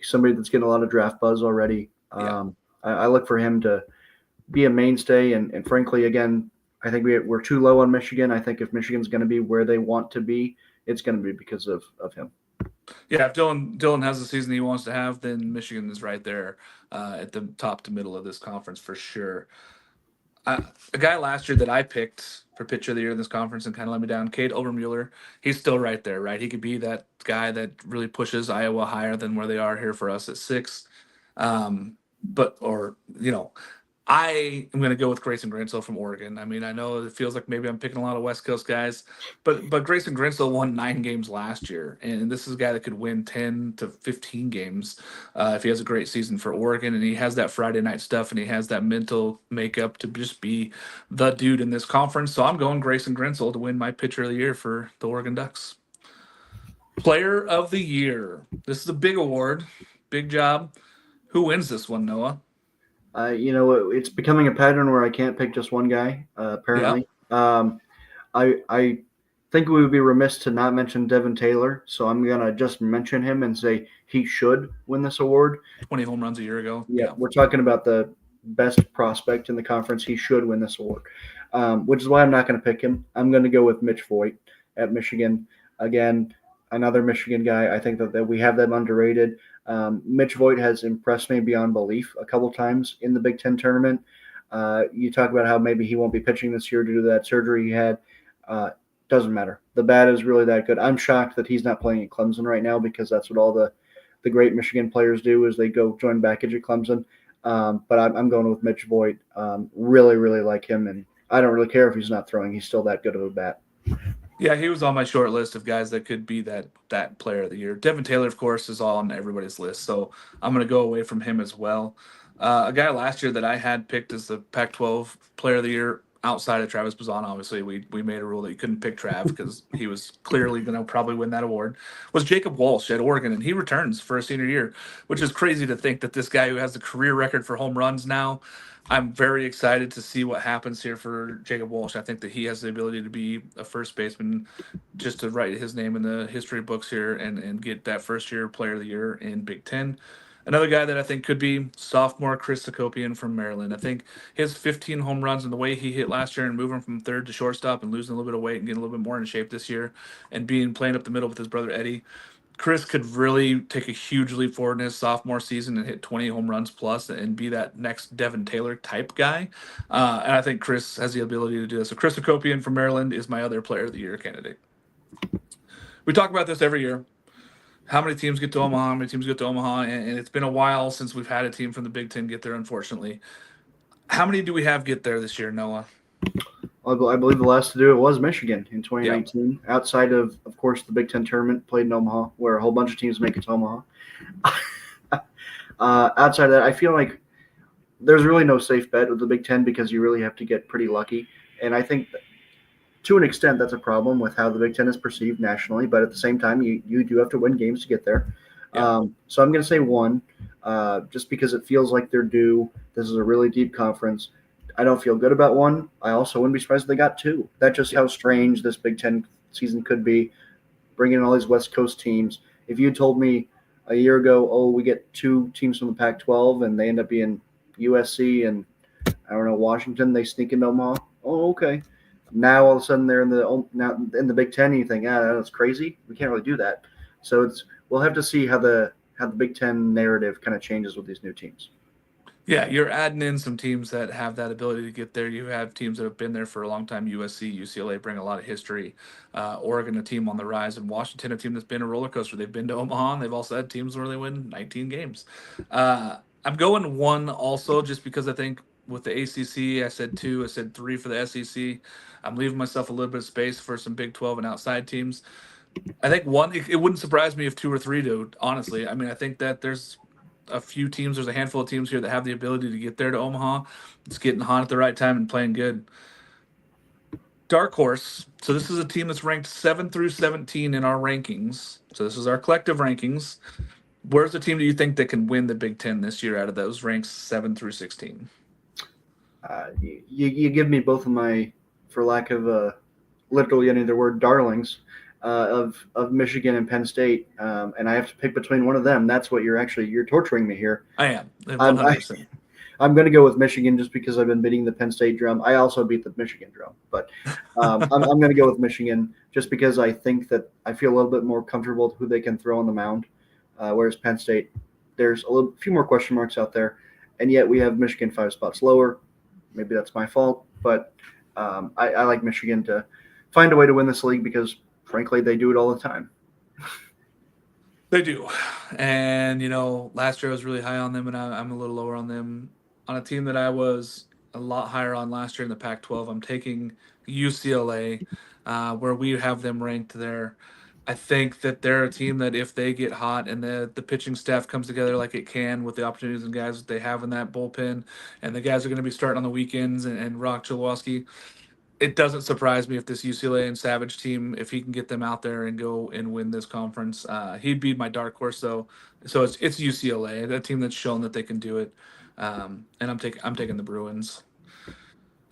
somebody that's getting a lot of draft buzz already. I look for him to be a mainstay. And frankly, again, I think we're too low on Michigan. I think if Michigan's going to be where they want to be, it's going to be because of him. Yeah, if Dylan has the season he wants to have, then Michigan is right there at the top to middle of this conference for sure. A guy last year that I picked for pitcher of the year in this conference and kind of let me down, Cade Obermueller. He's still right there, right? He could be that guy that really pushes Iowa higher than where they are here for us at 6. But or I am going to go with Grayson Grinsell from Oregon. I mean, I know it feels like maybe I'm picking a lot of West Coast guys, but Grayson Grinsell won 9 games last year, and this is a guy that could win 10 to 15 games if he has a great season for Oregon, and he has that Friday night stuff, and he has that mental makeup to just be the dude in this conference. So I'm going Grayson Grinsell to win my pitcher of the year for the Oregon Ducks. Player of the year. This is a big award, big job. Who wins this one, Noah? It's becoming a pattern where I can't pick just one guy. Apparently, I think we would be remiss to not mention Devin Taylor, so I'm gonna just mention him and say he should win this award. 20 home runs a year ago. Yeah, we're talking about the best prospect in the conference. He should win this award, which is why I'm not going to pick him. I'm going to go with Mitch Voigt at Michigan. Again, another Michigan guy. I think that we have them underrated. Mitch Voigt has impressed me beyond belief a couple times in the Big Ten tournament. You talk about how maybe he won't be pitching this year due to that surgery he had. Doesn't matter. The bat is really that good. I'm shocked that he's not playing at Clemson right now because that's what all the great Michigan players do is they go join backage at Clemson. But I'm going with Mitch Voigt. Really, really like him, and I don't really care if he's not throwing. He's still that good of a bat. Yeah, he was on my short list of guys that could be that player of the year. Devin Taylor, of course, is all on everybody's list, so I'm going to go away from him as well. A guy last year that I had picked as the Pac-12 player of the year outside of Travis Bazan, obviously we made a rule that you couldn't pick Trav because he was clearly going to probably win that award, was Jacob Walsh at Oregon, and he returns for a senior year, which is crazy to think that this guy who has the career record for home runs now, I'm very excited to see what happens here for Jacob Walsh. I think that he has the ability to be a first baseman, just to write his name in the history books here and get that first year player of the year in Big Ten. Another guy that I think could be sophomore Chris Sakopian from Maryland. I think his 15 home runs and the way he hit last year and moving from third to shortstop and losing a little bit of weight and getting a little bit more in shape this year and playing up the middle with his brother Eddie. Chris could really take a huge leap forward in his sophomore season and hit 20 home runs plus and be that next Devin Taylor type guy. And I think Chris has the ability to do this. So Chris Sakopian from Maryland is my other player of the year candidate. We talk about this every year. How many teams get to Omaha? How many teams get to Omaha? And it's been a while since we've had a team from the Big Ten get there, unfortunately. How many do we have get there this year, Noah? I believe the last to do it was Michigan in 2019, outside of course, the Big Ten tournament played in Omaha, where a whole bunch of teams make it to Omaha. Outside of that, I feel like there's really no safe bet with the Big Ten because you really have to get pretty lucky. And I think that, to an extent, that's a problem with how the Big Ten is perceived nationally. But at the same time, you do have to win games to get there. Yeah. So I'm going to say one, just because it feels like they're due. This is a really deep conference. I don't feel good about one. I also wouldn't be surprised if they got 2. That's just how strange this Big Ten season could be, bringing in all these West Coast teams. If you told me a year ago, we get 2 teams from the Pac-12 and they end up being USC and, I don't know, Washington, they sneak into Omaha. Oh, okay. Now all of a sudden they're in the Big Ten and you think, that's crazy. We can't really do that. So we'll have to see how the Big Ten narrative kind of changes with these new teams. Yeah, you're adding in some teams that have that ability to get there. You have teams that have been there for a long time. USC, UCLA bring a lot of history. Oregon, a team on the rise, and Washington, a team that's been a roller coaster. They've been to Omaha, and they've also had teams where they win 19 games. I'm going 1 also just because I think with the ACC, I said 2, I said 3 for the SEC. I'm leaving myself a little bit of space for some Big 12 and outside teams. I think 1, it wouldn't surprise me if 2 or 3 do, honestly. I mean, I think that there's a handful of teams here that have the ability to get there to Omaha. It's getting hot at the right time and playing good. Dark horse. So this is a team that's ranked 7 through 17 in our rankings. So this is our collective rankings. Where's the team do you think that can win the Big Ten this year out of those ranks 7 through 16? You give me both of my, for lack of literally any other word, darlings. Of Michigan and Penn State, and I have to pick between one of them. That's what you're torturing me here. I am 100%. I'm going to go with Michigan just because I've been beating the Penn State drum. I also beat the Michigan drum, but I'm going to go with Michigan just because I think that I feel a little bit more comfortable with who they can throw on the mound, whereas Penn State, there's a few more question marks out there, and yet we have Michigan 5 spots lower. Maybe that's my fault, but I like Michigan to find a way to win this league because, frankly, they do it all the time. They do. And, last year I was really high on them, and I'm a little lower on them. On a team that I was a lot higher on last year in the Pac-12, I'm taking UCLA, where we have them ranked there. I think that they're a team that if they get hot and the pitching staff comes together like it can with the opportunities and guys that they have in that bullpen, and the guys are going to be starting on the weekends and Rock Chilwaukee, it doesn't surprise me if this UCLA and Savage team, if he can get them out there and go and win this conference, he'd be my dark horse though. So it's UCLA, a team that's shown that they can do it, and I'm taking the Bruins.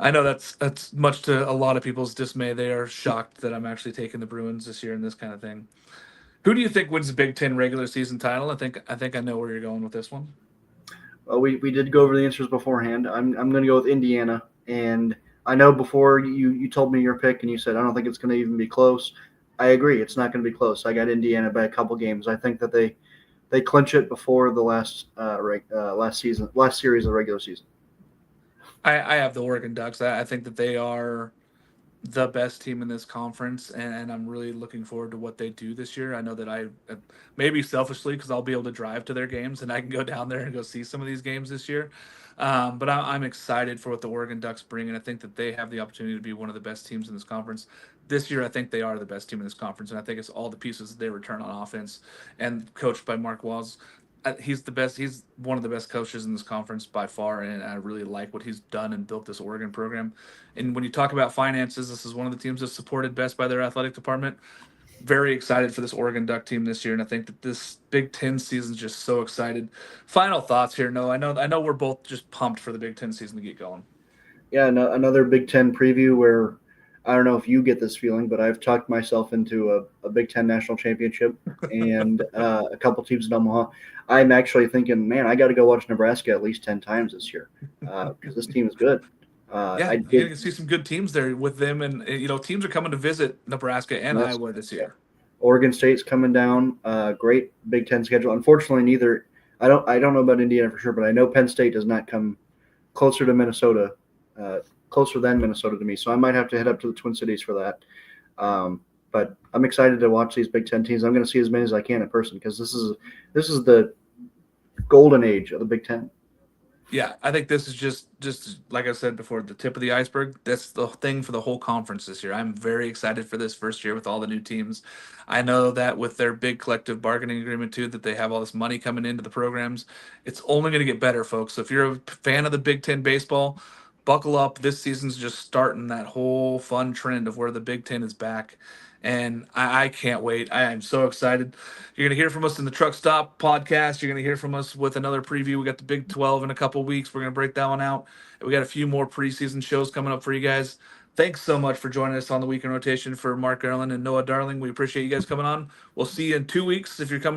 I know that's much to a lot of people's dismay. They are shocked that I'm actually taking the Bruins this year in this kind of thing. Who do you think wins the Big Ten regular season title? I think I know where you're going with this one. Well, we did go over the answers beforehand. I'm going to go with Indiana, and I know before you told me your pick and you said I don't think it's going to even be close. I agree, it's not going to be close. I got Indiana by a couple games. I think that they clinch it before the last series of the regular season. I have the Oregon Ducks. I think that they are the best team in this conference, and I'm really looking forward to what they do this year. I know that I maybe selfishly because I'll be able to drive to their games and I can go down there and go see some of these games this year. But I'm excited for what the Oregon Ducks bring, and I think that they have the opportunity to be one of the best teams in this conference. This year, I think they are the best team in this conference, and I think it's all the pieces that they return on offense and coached by Mark Walls. He's the best. He's one of the best coaches in this conference by far, and I really like what he's done and built this Oregon program. And when you talk about finances, this is one of the teams that's supported best by their athletic department. Very excited for this Oregon Duck team this year, and I think that this Big Ten season is just so excited. Final thoughts here, Noah. I know we're both just pumped for the Big Ten season to get going. Yeah, another Big Ten preview where I don't know if you get this feeling, but I've talked myself into a Big Ten national championship and a couple teams in Omaha. I'm actually thinking, man, I got to go watch Nebraska at least 10 times this year because this team is good. Yeah, you're going to see some good teams there with them, and teams are coming to visit Nebraska and Iowa this year. Oregon State's coming down. Great Big Ten schedule. Unfortunately, neither. I don't know about Indiana for sure, but I know Penn State does not come closer to Minnesota. Closer than Minnesota to me, so I might have to head up to the Twin Cities for that. But I'm excited to watch these Big Ten teams. I'm going to see as many as I can in person because this is the golden age of the Big Ten. Yeah, I think this is just like I said before, the tip of the iceberg. That's the thing for the whole conference this year. I'm very excited for this first year with all the new teams. I know that with their big collective bargaining agreement too, that they have all this money coming into the programs. It's only going to get better, folks. So if you're a fan of the Big Ten baseball, buckle up. This season's just starting that whole fun trend of where the Big Ten is back. And I can't wait. I am so excited. You're going to hear from us in the Truck Stop podcast. You're going to hear from us with another preview. We got the Big 12 in a couple weeks. We're going to break that one out. And we got a few more preseason shows coming up for you guys. Thanks so much for joining us on the Weekend Rotation for Mark Garland and Noah Darling. We appreciate you guys coming on. We'll see you in 2 weeks if you're coming.